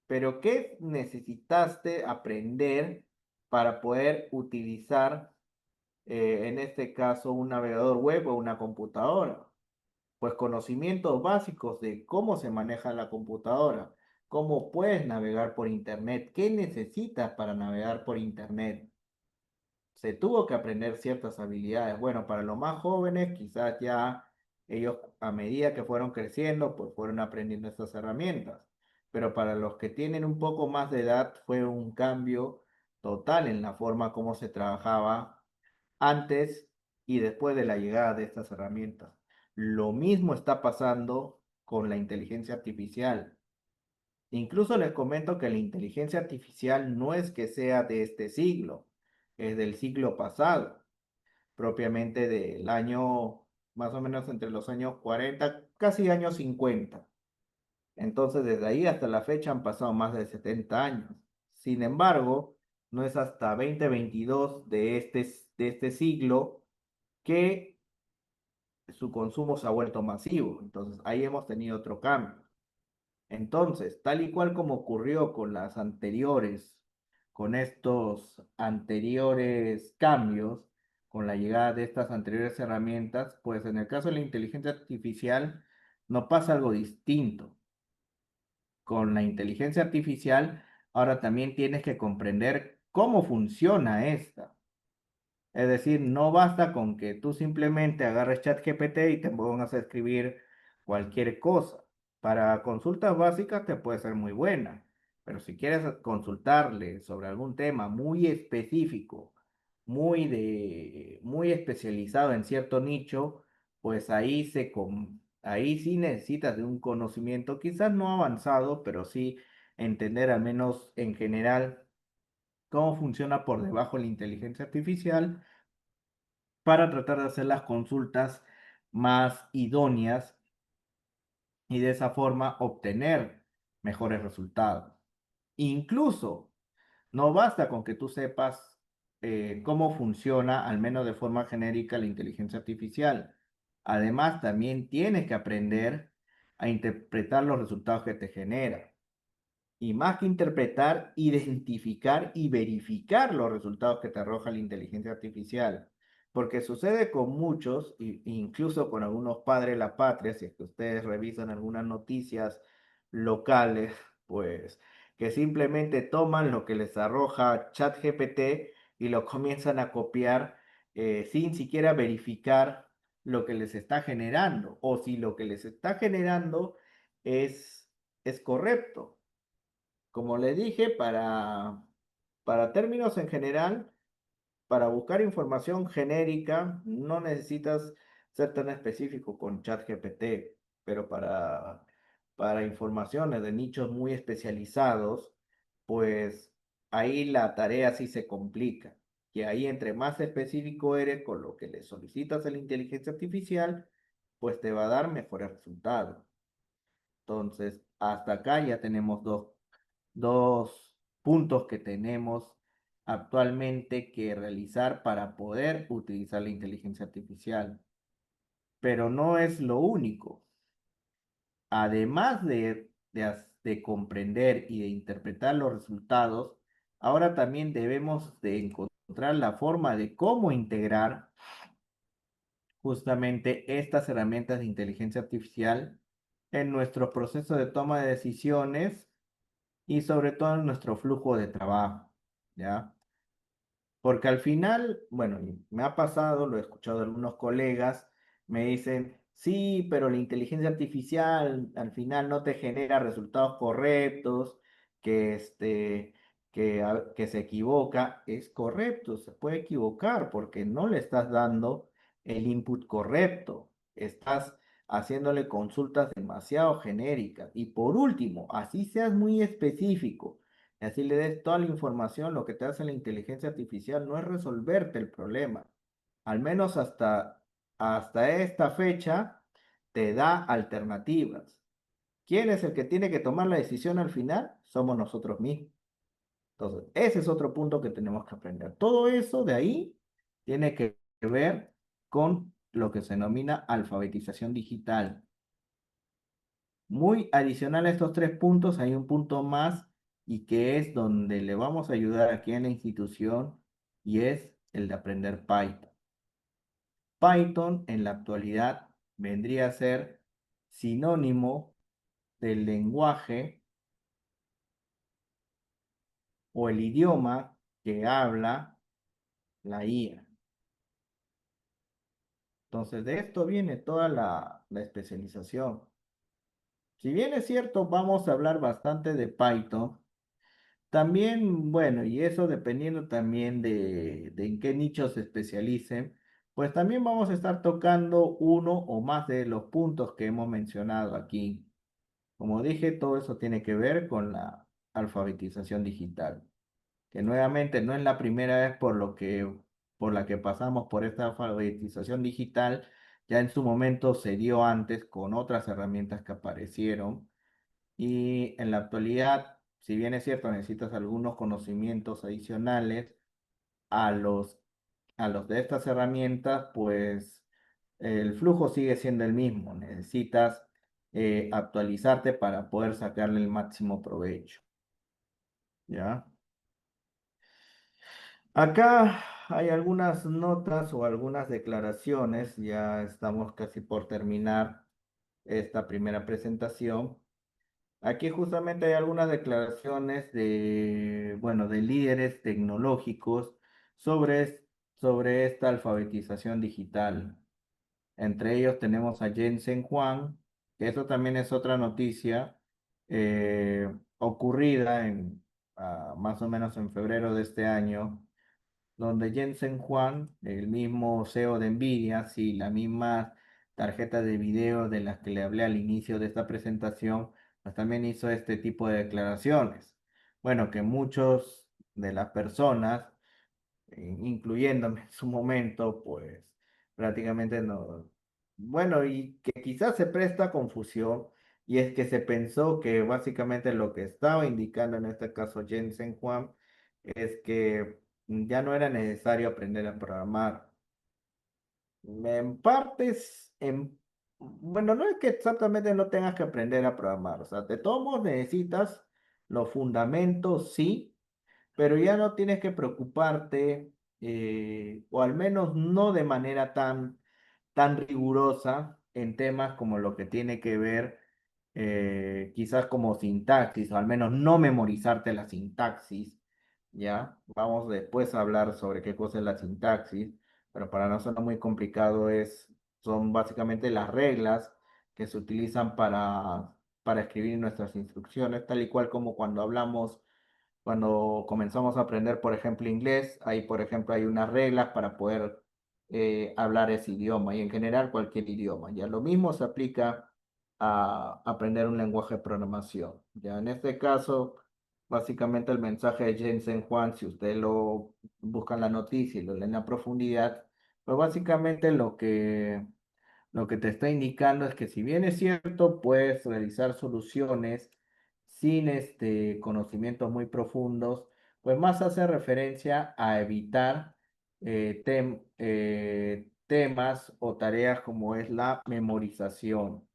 Pero ¿qué necesitaste aprender para poder utilizar, en este caso, un navegador web o una computadora? Pues conocimientos básicos de cómo se maneja la computadora, cómo puedes navegar por internet, qué necesitas para navegar por internet. Se tuvo que aprender ciertas habilidades. Bueno, para los más jóvenes, quizás ya ellos a medida que fueron creciendo, pues fueron aprendiendo estas herramientas. Pero para los que tienen un poco más de edad, fue un cambio total en la forma como se trabajaba antes y después de la llegada de estas herramientas. Lo mismo está pasando con la inteligencia artificial. Incluso les comento que la inteligencia artificial no es que sea de este siglo, es del siglo pasado, propiamente del año, más o menos entre los años 40, casi años 50. Entonces, desde ahí hasta la fecha han pasado más de 70 años. Sin embargo, no es hasta 2022 de este siglo que su consumo se ha vuelto masivo. Entonces, ahí hemos tenido otro cambio. Entonces, tal y cual como ocurrió con las anteriores, con estos anteriores cambios, con la llegada de estas anteriores herramientas, pues en el caso de la inteligencia artificial no pasa algo distinto. Con la inteligencia artificial, ahora también tienes que comprender cómo funciona esta. Es decir, no basta con que tú simplemente agarres ChatGPT y te pongas a escribir cualquier cosa. Para consultas básicas te puede ser muy buena, pero si quieres consultarle sobre algún tema muy específico, muy especializado en cierto nicho, pues ahí sí necesitas de un conocimiento, quizás no avanzado, pero sí entender al menos en general cómo funciona por debajo la inteligencia artificial para tratar de hacer las consultas más idóneas y de esa forma obtener mejores resultados. Incluso no basta con que tú sepas cómo funciona, al menos de forma genérica, la inteligencia artificial. Además, también tienes que aprender a interpretar los resultados que te genera. Y más que interpretar, identificar y verificar los resultados que te arroja la inteligencia artificial. Porque sucede con muchos, incluso con algunos padres de la patria, si es que ustedes revisan algunas noticias locales, pues que simplemente toman lo que les arroja ChatGPT y lo comienzan a copiar, sin siquiera verificar lo que les está generando o si lo que les está generando es correcto. Como le dije, para términos en general, para buscar información genérica, no necesitas ser tan específico con ChatGPT, pero para informaciones de nichos muy especializados, pues ahí la tarea sí se complica. Y ahí entre más específico eres con lo que le solicitas a la inteligencia artificial, pues te va a dar mejores resultados. Entonces, hasta acá ya tenemos dos puntos que tenemos actualmente que realizar para poder utilizar la inteligencia artificial. Pero no es lo único. Además de comprender y de interpretar los resultados, ahora también debemos de encontrar la forma de cómo integrar justamente estas herramientas de inteligencia artificial en nuestro proceso de toma de decisiones y sobre todo en nuestro flujo de trabajo, ¿ya? Porque al final, bueno, y me ha pasado, lo he escuchado de algunos colegas, me dicen, sí, pero la inteligencia artificial al final no te genera resultados correctos, que se equivoca. Es correcto, se puede equivocar porque no le estás dando el input correcto, estás haciéndole consultas demasiado genéricas. Y por último, así seas muy específico y así le des toda la información, lo que te hace la inteligencia artificial no es resolverte el problema. Al menos hasta esta fecha te da alternativas. ¿Quién es el que tiene que tomar la decisión al final? Somos nosotros mismos. Entonces, ese es otro punto que tenemos que aprender. Todo eso de ahí tiene que ver con lo que se denomina alfabetización digital. Muy adicional a estos tres puntos, hay un punto más y que es donde le vamos a ayudar aquí en la institución y es el de aprender Python. Python en la actualidad vendría a ser sinónimo del lenguaje o el idioma que habla la IA. Entonces, de esto viene toda la especialización. Si bien es cierto, vamos a hablar bastante de Python, también, bueno, y eso dependiendo también de en qué nichos se especialicen, pues también vamos a estar tocando uno o más de los puntos que hemos mencionado aquí. Como dije, todo eso tiene que ver con la alfabetización digital, que nuevamente no es la primera vez por la que pasamos por esta alfabetización digital, ya en su momento se dio antes con otras herramientas que aparecieron y en la actualidad, si bien es cierto, necesitas algunos conocimientos adicionales a a los de estas herramientas, pues el flujo sigue siendo el mismo. Necesitas actualizarte para poder sacarle el máximo provecho. ¿Ya? Acá hay algunas notas o algunas declaraciones. Ya estamos casi por terminar esta primera presentación. Aquí justamente hay algunas declaraciones de, bueno, de líderes tecnológicos sobre esta alfabetización digital. Entre ellos tenemos a Jensen Huang, que eso también es otra noticia ocurrida más o menos en febrero de este año, donde Jensen Huang, el mismo CEO de Nvidia, sí, la misma tarjeta de video de las que le hablé al inicio de esta presentación, pues también hizo este tipo de declaraciones. Bueno, que muchos de las personas, incluyéndome en su momento, pues prácticamente no. Bueno, y que quizás se presta a confusión, y es que se pensó que básicamente lo que estaba indicando en este caso Jensen Huang es que ya no era necesario aprender a programar. En partes, bueno, no es que exactamente no tengas que aprender a programar, o sea, de todos modos necesitas los fundamentos, sí, pero ya no tienes que preocuparte, o al menos no de manera tan rigurosa en temas como lo que tiene que ver quizás como sintaxis, o al menos no memorizarte la sintaxis, ¿ya? Vamos después a hablar sobre qué cosa es la sintaxis, pero para no ser muy complicado son básicamente las reglas que se utilizan para escribir nuestras instrucciones, tal y cual como cuando comenzamos a aprender, por ejemplo, inglés, ahí, por ejemplo, hay unas reglas para poder hablar ese idioma y en general cualquier idioma. Ya lo mismo se aplica a aprender un lenguaje de programación. Ya en este caso, básicamente el mensaje de Jensen Juan, si usted lo busca en la noticia y lo lee en la profundidad, pues básicamente lo que te está indicando es que si bien es cierto, puedes realizar soluciones sin conocimientos muy profundos, pues más hace referencia a evitar temas o tareas como es la memorización,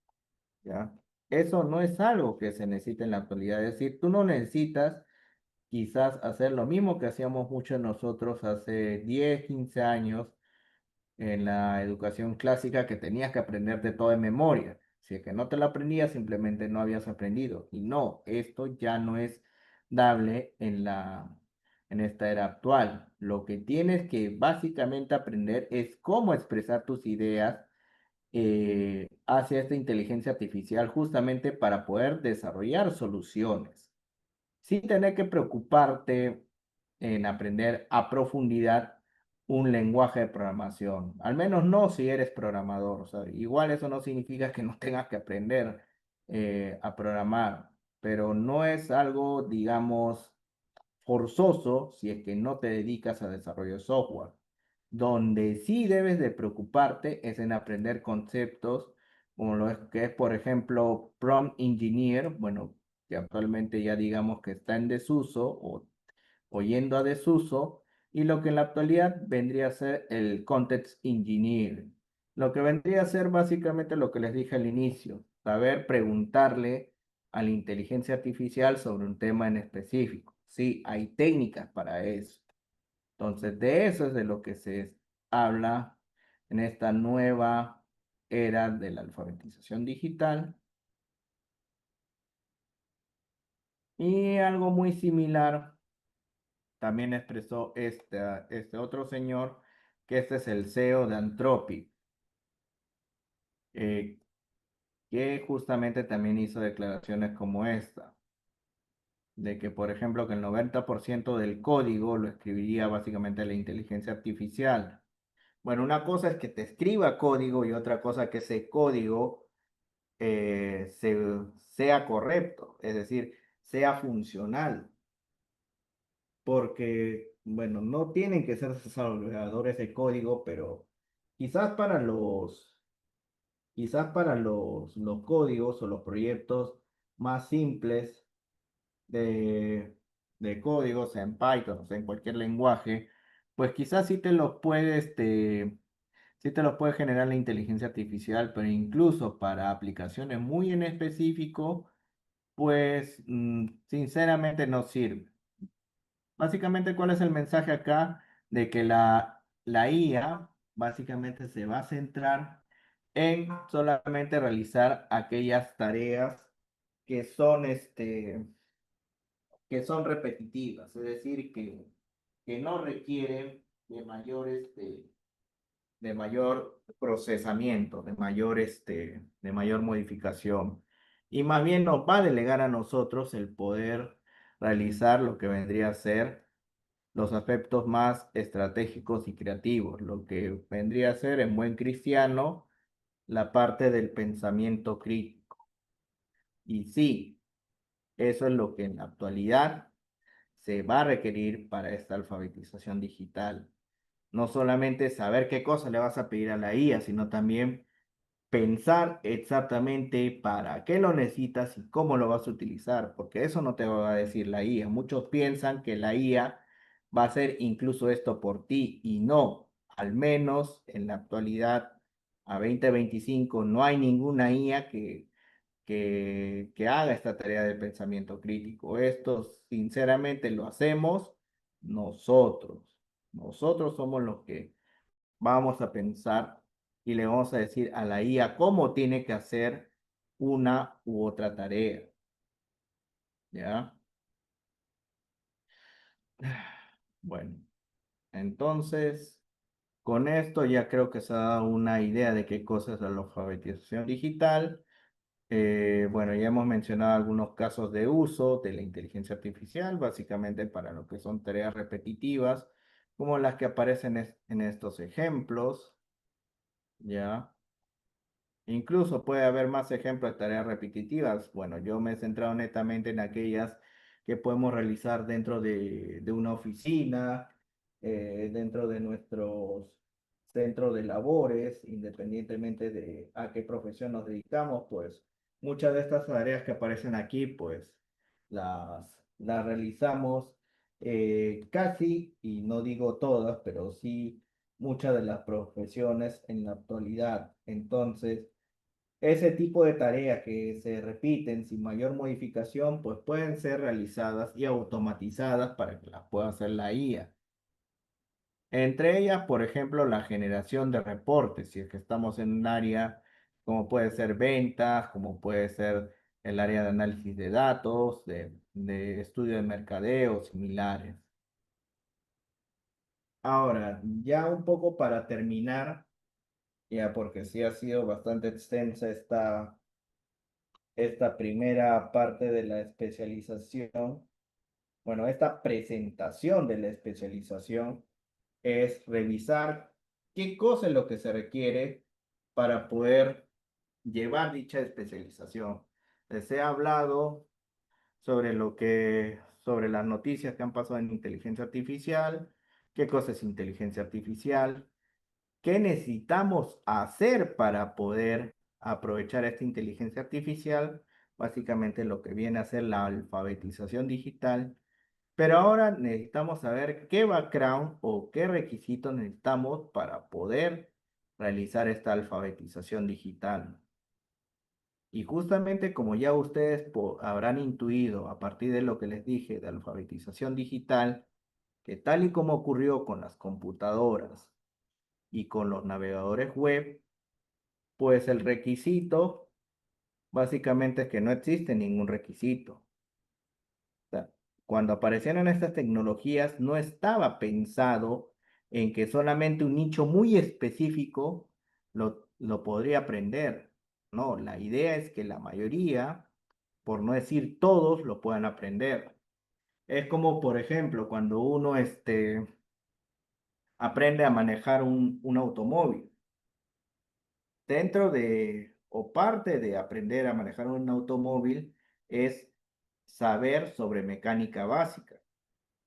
¿ya? Eso no es algo que se necesita en la actualidad, es decir, tú no necesitas quizás hacer lo mismo que hacíamos muchos nosotros hace 10 15 años en la educación clásica, que tenías que aprenderte todo de memoria. Si es que no te lo aprendías, simplemente no habías aprendido. Y no, esto ya no es dable en esta era actual. Lo que tienes que básicamente aprender es cómo expresar tus ideas hacia esta inteligencia artificial justamente para poder desarrollar soluciones sin tener que preocuparte en aprender a profundidad un lenguaje de programación. Al menos no si eres programador. O sea, igual eso no significa que no tengas que aprender a programar, pero no es algo, digamos, forzoso si es que no te dedicas a desarrollo de software. Donde sí debes de preocuparte es en aprender conceptos como lo es, que es, por ejemplo, prompt engineer, bueno, que actualmente ya digamos que está en desuso, o o yendo a desuso, y lo que en la actualidad vendría a ser el context engineering. Lo que vendría a ser básicamente lo que les dije al inicio, saber preguntarle a la inteligencia artificial sobre un tema en específico. Sí, hay técnicas para eso. Entonces, de eso es de lo que se habla en esta nueva era de la alfabetización digital. Y algo muy similar también expresó este otro señor, que este es el CEO de Anthropic, eh, que justamente también hizo declaraciones como esta, de que, por ejemplo, que el 90% del código lo escribiría básicamente la inteligencia artificial. Bueno, una cosa es que te escriba código y otra cosa que ese código sea correcto, es decir, sea funcional, porque, bueno, no tienen que ser desarrolladores de código, pero quizás para los códigos o los proyectos más simples de, de código, sea en Python, o sea en cualquier lenguaje, pues quizás sí te los puede generar la inteligencia artificial, pero incluso para aplicaciones muy en específico, pues sinceramente no sirve. Básicamente, ¿cuál es el mensaje acá? De que la IA básicamente se va a centrar en solamente realizar aquellas tareas que son, que son repetitivas, es decir, que no requieren de mayor procesamiento, de mayor modificación. Y más bien nos va a delegar a nosotros el poder realizar lo que vendría a ser los aspectos más estratégicos y creativos, lo que vendría a ser en buen cristiano la parte del pensamiento crítico. Y sí, eso es lo que en la actualidad se va a requerir para esta alfabetización digital. No solamente saber qué cosa le vas a pedir a la IA, sino también pensar exactamente para qué lo necesitas y cómo lo vas a utilizar, porque eso no te va a decir la IA. Muchos piensan que la IA va a hacer incluso esto por ti y no, al menos en la actualidad, a 2025, no hay ninguna IA que haga esta tarea del pensamiento crítico. Esto, sinceramente, lo hacemos nosotros. Nosotros somos los que vamos a pensar y le vamos a decir a la IA cómo tiene que hacer una u otra tarea, ¿ya? Bueno, entonces, con esto ya creo que se ha dado una idea de qué cosa es la alfabetización digital. Bueno, ya hemos mencionado algunos casos de uso de la inteligencia artificial, básicamente para lo que son tareas repetitivas, como las que aparecen en estos ejemplos, ¿ya? Incluso puede haber más ejemplos de tareas repetitivas. Bueno, yo me he centrado netamente en aquellas que podemos realizar dentro de una oficina, dentro de nuestros centros de labores, independientemente de a qué profesión nos dedicamos, pues muchas de estas tareas que aparecen aquí, pues las realizamos casi, y no digo todas, pero sí muchas de las profesiones en la actualidad. Entonces, ese tipo de tareas que se repiten sin mayor modificación, pues pueden ser realizadas y automatizadas para que las pueda hacer la IA. Entre ellas, por ejemplo, la generación de reportes, si es que estamos en un área como puede ser ventas, como puede ser el área de análisis de datos, de estudio de mercadeo, similares. Ahora, ya un poco para terminar, ya porque sí ha sido bastante extensa esta primera parte de la especialización, bueno, esta presentación de la especialización es revisar qué cosa es lo que se requiere para poder llevar dicha especialización. Les he hablado sobre las noticias que han pasado en inteligencia artificial, qué cosa es inteligencia artificial, qué necesitamos hacer para poder aprovechar esta inteligencia artificial, básicamente lo que viene a ser la alfabetización digital Pero ahora necesitamos saber qué background o qué requisitos necesitamos para poder realizar esta alfabetización digital. Y justamente como ya ustedes habrán intuido a partir de lo que les dije de alfabetización digital, que tal y como ocurrió con las computadoras y con los navegadores web, pues el requisito básicamente es que no existe ningún requisito. O sea, cuando aparecieron estas tecnologías, no estaba pensado en que solamente un nicho muy específico lo podría aprender. No, la idea es que la mayoría, por no decir todos, lo puedan aprender. Es como, por ejemplo, cuando uno aprende a manejar un automóvil. Dentro de, o parte de aprender a manejar un automóvil es saber sobre mecánica básica.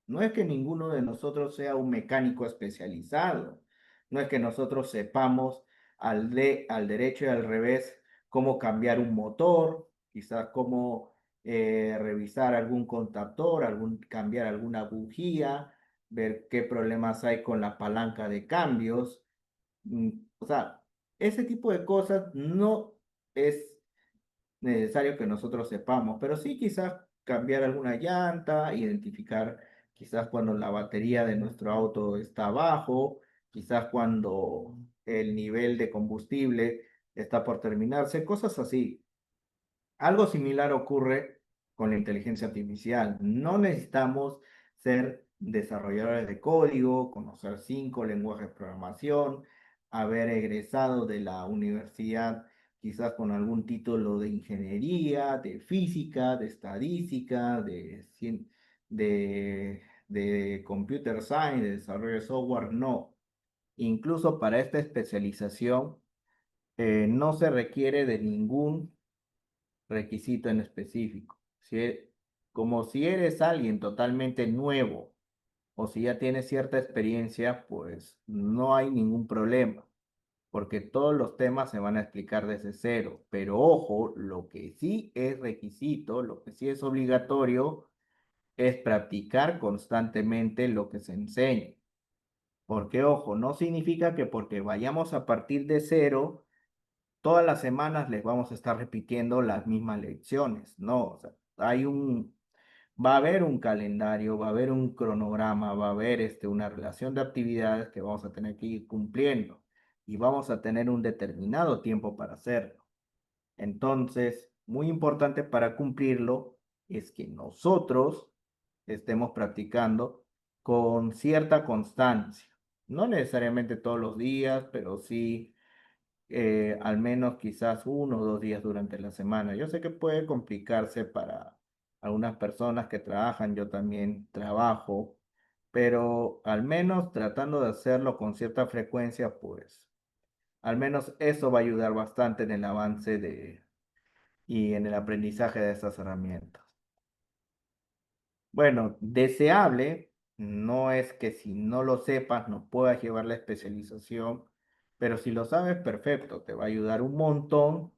No es que ninguno de nosotros sea un mecánico especializado. No es que nosotros sepamos al derecho y al revés cómo cambiar un motor, quizás cómo revisar algún contactor, cambiar alguna bujía, ver qué problemas hay con la palanca de cambios. O sea, ese tipo de cosas no es necesario que nosotros sepamos, pero sí quizás cambiar alguna llanta, identificar quizás cuando la batería de nuestro auto está bajo, quizás cuando el nivel de combustible está por terminarse, cosas así. Algo similar ocurre con la inteligencia artificial. No necesitamos ser desarrolladores de código, conocer 5 lenguajes de programación, haber egresado de la universidad quizás con algún título de ingeniería, de física, de estadística, de computer science, de desarrollo de software. No. Incluso para esta especialización no se requiere de ningún requisito en específico. Como si eres alguien totalmente nuevo o si ya tienes cierta experiencia, pues no hay ningún problema, porque todos los temas se van a explicar desde cero. Pero ojo, lo que sí es requisito, lo que sí es obligatorio, es practicar constantemente lo que se enseña. Porque ojo, no significa que porque vayamos a partir de cero, todas las semanas les vamos a estar repitiendo las mismas lecciones, ¿no? O sea, va a haber un calendario, va a haber un cronograma, va a haber una relación de actividades que vamos a tener que ir cumpliendo y vamos a tener un determinado tiempo para hacerlo. Entonces, muy importante para cumplirlo es que nosotros estemos practicando con cierta constancia. No necesariamente todos los días, pero sí al menos quizás 1 o 2 días durante la semana. Yo sé que puede complicarse para algunas personas que trabajan, yo también trabajo, pero al menos tratando de hacerlo con cierta frecuencia, pues al menos eso va a ayudar bastante en el avance y en el aprendizaje de estas herramientas. Bueno, deseable no es que si no lo sepas no puedas llevar la especialización, pero si lo sabes, perfecto, te va a ayudar un montón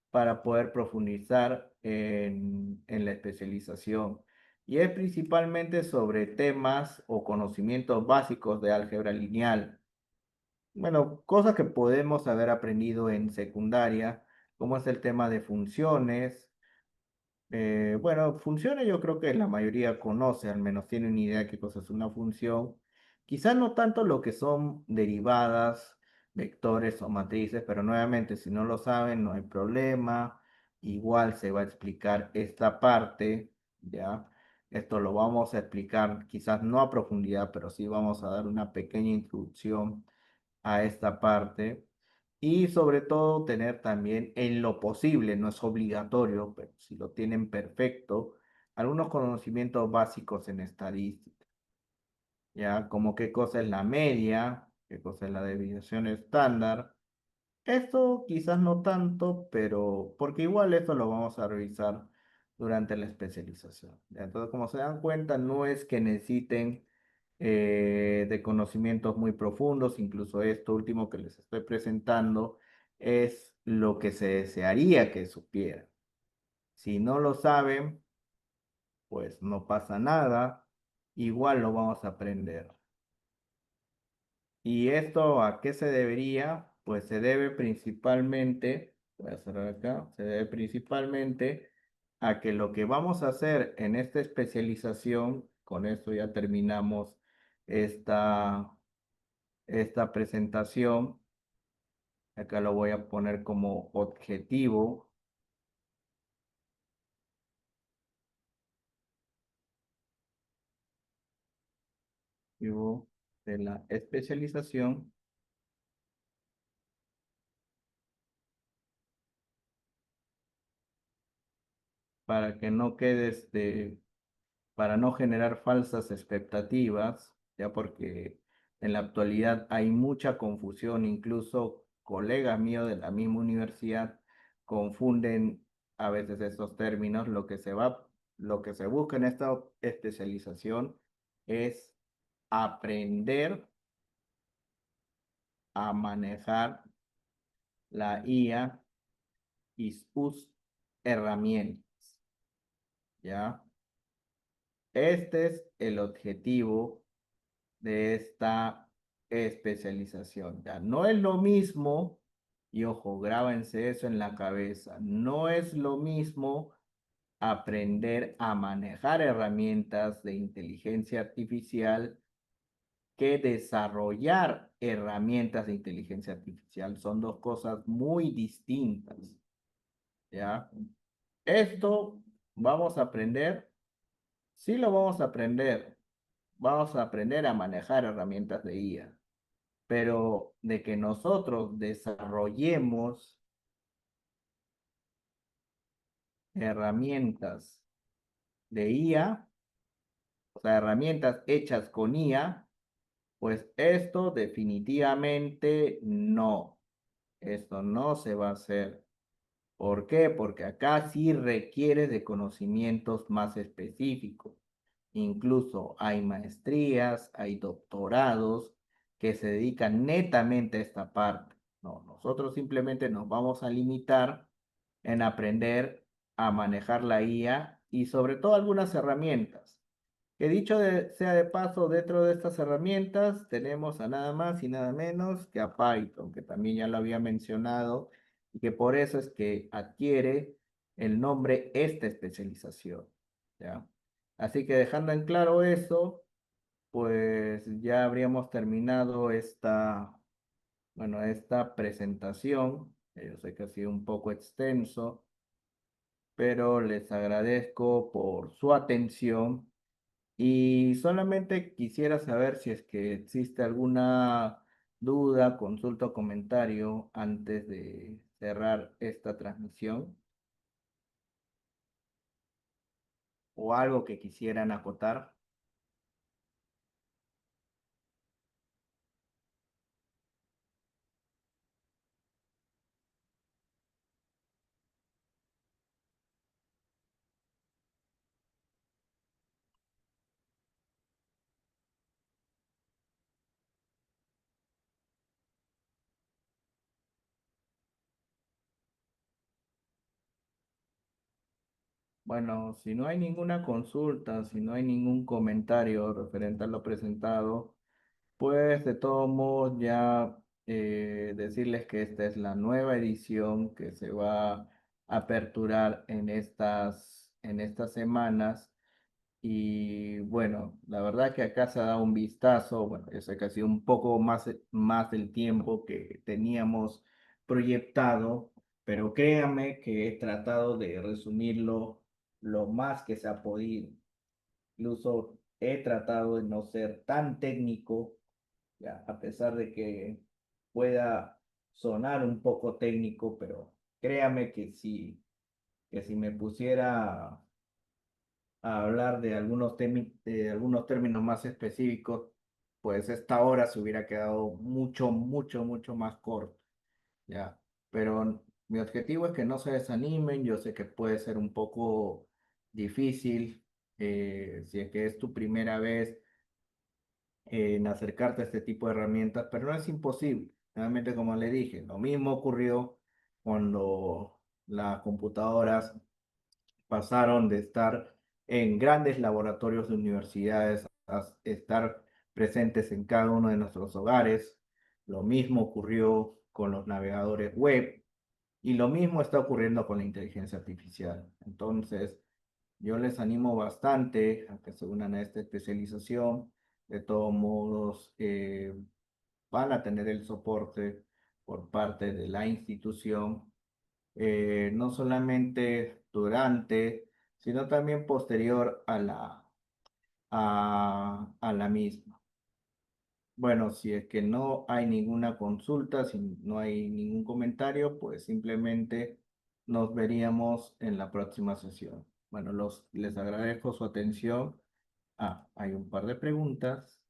para poder profundizar en la especialización. Y es principalmente sobre temas o conocimientos básicos de álgebra lineal. Bueno, cosas que podemos haber aprendido en secundaria, como es el tema de funciones. Bueno, funciones yo creo que la mayoría conoce, al menos tiene una idea de qué cosa es una función. Quizás no tanto lo que son derivadas, vectores o matrices, pero nuevamente si no lo saben no hay problema. Igual se va a explicar esta parte, ¿ya? Esto lo vamos a explicar quizás no a profundidad, pero sí vamos a dar una pequeña introducción a esta parte. Y sobre todo tener también en lo posible, no es obligatorio, pero si lo tienen perfecto, algunos conocimientos básicos en estadística, ya como qué cosa es la media, qué cosa es la desviación estándar. Esto quizás no tanto, pero porque igual eso lo vamos a revisar durante la especialización. ¿Ya? Entonces, como se dan cuenta, no es que necesiten de conocimientos muy profundos, incluso esto último que les estoy presentando es lo que se desearía que supieran. Si no lo saben, pues no pasa nada. igual lo vamos a aprender. ¿Y esto a qué se debería? Pues se debe principalmente, voy a cerrar acá, se debe principalmente a que lo que vamos a hacer en esta especialización, con esto ya terminamos esta, esta presentación, acá lo voy a poner como objetivo de la especialización, para que no quedes de para no generar falsas expectativas, ya porque en la actualidad hay mucha confusión, incluso colegas míos de la misma universidad confunden a veces estos términos. Lo que se busca en esta especialización es aprender a manejar la IA y sus herramientas, ¿ya? Este es el objetivo de esta especialización. Ya no es lo mismo, y ojo, grábense eso en la cabeza, no es lo mismo aprender a manejar herramientas de inteligencia artificial que desarrollar herramientas de inteligencia artificial. Son dos cosas muy distintas, ¿ya? Esto vamos a aprender, sí lo vamos a aprender a manejar herramientas de IA. Pero de que nosotros desarrollemos herramientas de IA, o sea, herramientas hechas con IA, pues esto definitivamente no, esto no se va a hacer. ¿Por qué? Porque acá sí requiere de conocimientos más específicos. Incluso hay maestrías, hay doctorados que se dedican netamente a esta parte. No, nosotros simplemente nos vamos a limitar en aprender a manejar la IA y sobre todo algunas herramientas. Que sea de paso, dentro de estas herramientas tenemos a nada más y nada menos que a Python, que también ya lo había mencionado, y que por eso es que adquiere el nombre esta especialización, ¿ya? Así que dejando en claro eso, pues ya habríamos terminado esta presentación. Yo sé que ha sido un poco extenso, pero les agradezco por su atención y solamente quisiera saber si es que existe alguna duda, consulta o comentario antes de cerrar esta transmisión o algo que quisieran acotar. Bueno, si no hay ninguna consulta, si no hay ningún comentario referente a lo presentado, pues de todos modos ya decirles que esta es la nueva edición que se va a aperturar en estas semanas. Y bueno, la verdad que acá se ha dado un vistazo, bueno, yo sé que ha sido un poco más del tiempo que teníamos proyectado, pero créanme que he tratado de resumirlo lo más que se ha podido. Incluso he tratado de no ser tan técnico, ya, a pesar de que pueda sonar un poco técnico, pero créame que si me pusiera a hablar de de algunos términos más específicos, pues esta hora se hubiera quedado mucho más corto, ¿ya? Pero mi objetivo es que no se desanimen. Yo sé que puede ser un poco difícil, si es que es tu primera vez en acercarte a este tipo de herramientas, pero no es imposible. Realmente, como le dije, lo mismo ocurrió cuando las computadoras pasaron de estar en grandes laboratorios de universidades estar presentes en cada uno de nuestros hogares. Lo mismo ocurrió con los navegadores web y lo mismo está ocurriendo con la inteligencia artificial. Entonces, yo les animo bastante a que se unan a esta especialización. De todos modos, van a tener el soporte por parte de la institución, no solamente durante, sino también posterior a la misma. Bueno, si es que no hay ninguna consulta, si no hay ningún comentario, pues simplemente nos veríamos en la próxima sesión. Bueno, les agradezco su atención. Ah, hay un par de preguntas.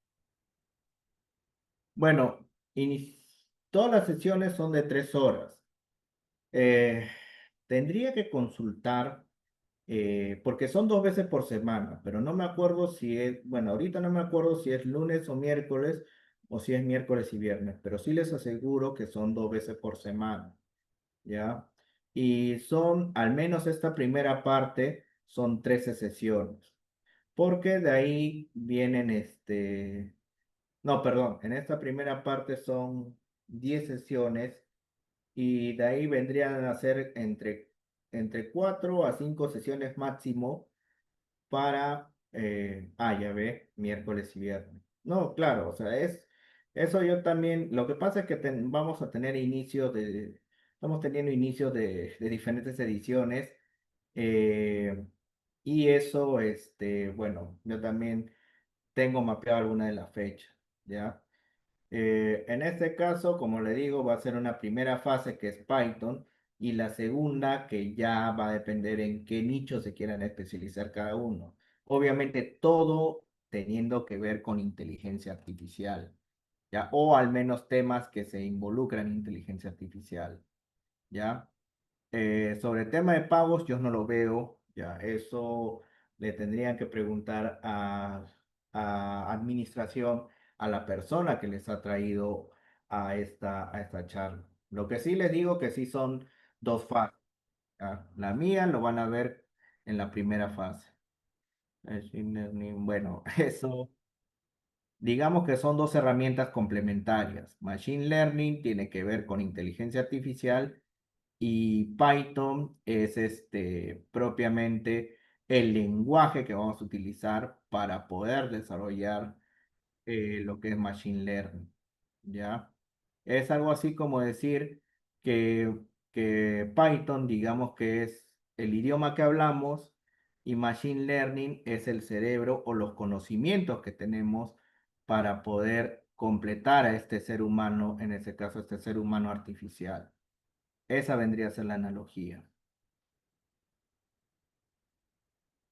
Bueno, todas las sesiones son de 3 horas. Eh, Tendría que consultar, porque son 2 veces por semana, pero no me acuerdo si es, bueno, ahorita no me acuerdo si es lunes o miércoles o si es miércoles y viernes, pero sí les aseguro que son 2 veces por semana, ¿ya? Y son, al menos esta primera parte, son 13 sesiones, porque de ahí vienen no, perdón, en esta primera parte son 10 sesiones y de ahí vendrían a ser entre 4 a 5 sesiones máximo para, ya ve, miércoles y viernes. No, claro, o sea, eso yo también, lo que pasa es que vamos a tener estamos teniendo inicios de diferentes ediciones, eh, y eso, bueno, yo también tengo mapeado alguna de las fechas, ¿ya? En este caso, como le digo, va a ser una primera fase que es Python y la segunda que ya va a depender en qué nicho se quieran especializar cada uno. Obviamente todo teniendo que ver con inteligencia artificial, ¿ya? O al menos temas que se involucran en inteligencia artificial, ¿ya? Sobre el tema de pagos, yo no lo veo, ya, eso le tendrían que preguntar a administración, a la persona que les ha traído a esta charla. Lo que sí les digo que sí son 2 fases, ¿ya? La mía lo van a ver en la primera fase. Machine learning, bueno, eso, digamos que son 2 herramientas complementarias. Machine Learning tiene que ver con inteligencia artificial y Python es propiamente el lenguaje que vamos a utilizar para poder desarrollar lo que es Machine Learning, ¿ya? Es algo así como decir que, que Python, digamos que es el idioma que hablamos y Machine Learning es el cerebro o los conocimientos que tenemos para poder completar a este ser humano, en este caso, este ser humano artificial. Esa vendría a ser la analogía.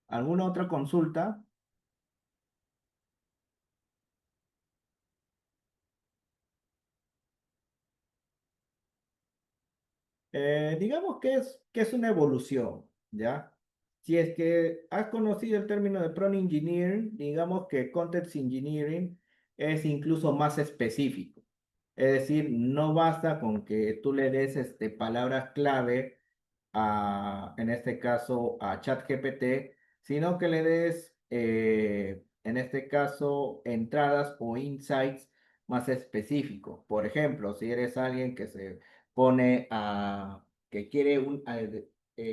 ¿Alguna otra consulta? Digamos que es una evolución, ¿ya? Si es que has conocido el término de prompt engineering, digamos que context engineering es incluso más específico. Es decir, no basta con que tú le des palabras clave en este caso, a ChatGPT, sino que le des, en este caso, entradas o insights más específicos. Por ejemplo, si eres alguien que se pone que quiere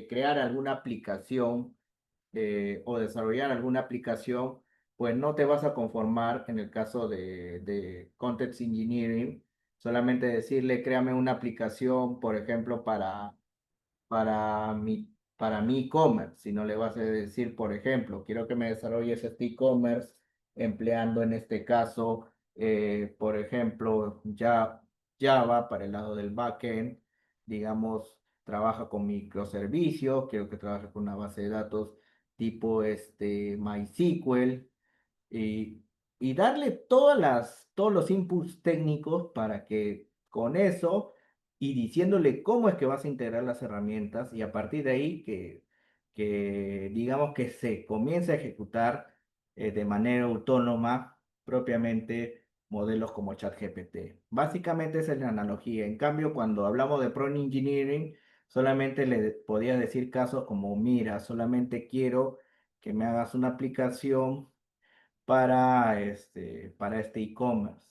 crear alguna aplicación, o desarrollar alguna aplicación, pues no te vas a conformar en el caso de Context Engineering, solamente decirle, créame una aplicación, por ejemplo, para mi e-commerce, si no le vas a decir, por ejemplo, quiero que me desarrolles este e-commerce empleando en este caso, por ejemplo, Java para el lado del backend, digamos, trabaja con microservicios, quiero que trabaje con una base de datos tipo MySQL, y, y darle todos los inputs técnicos para que con eso y diciéndole cómo es que vas a integrar las herramientas y a partir de ahí que digamos que se comience a ejecutar de manera autónoma propiamente modelos como ChatGPT. Básicamente esa es la analogía. En cambio, cuando hablamos de prompt engineering, solamente le podía decir casos como, mira, solamente quiero que me hagas una aplicación para este e-commerce,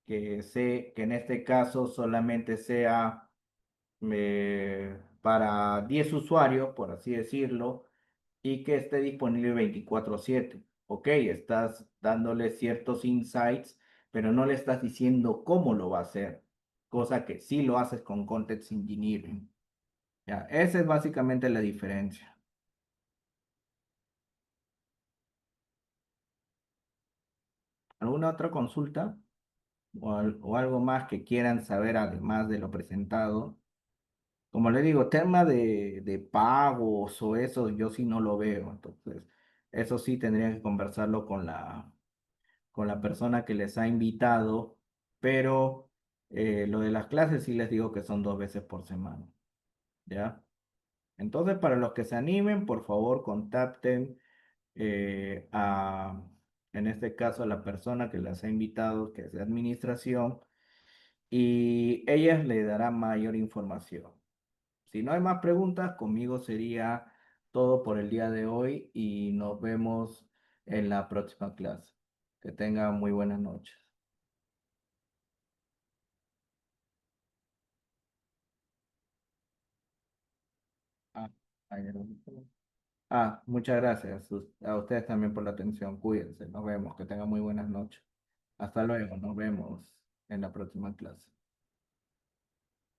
que sé que en este caso solamente sea para 10 usuarios, por así decirlo, y que esté disponible 24/7. Ok, estás dándole ciertos insights, pero no le estás diciendo cómo lo va a hacer, cosa que sí lo haces con Context Engineering. Ya, esa es básicamente la diferencia. ¿Alguna otra consulta o algo más que quieran saber además de lo presentado? Como le digo, tema de pagos o eso, yo sí no lo veo. Entonces, eso sí tendría que conversarlo con la persona que les ha invitado, pero lo de las clases sí les digo que son 2 veces por semana, ¿ya? Entonces, para los que se animen, por favor, contacten en este caso, a la persona que las ha invitado, que es de administración, y ellas le darán mayor información. Si no hay más preguntas, conmigo sería todo por el día de hoy y nos vemos en la próxima clase. Que tengan muy buenas noches. Ah, muchas gracias a ustedes también por la atención. Cuídense, nos vemos. Que tengan muy buenas noches. Hasta luego, nos vemos en la próxima clase.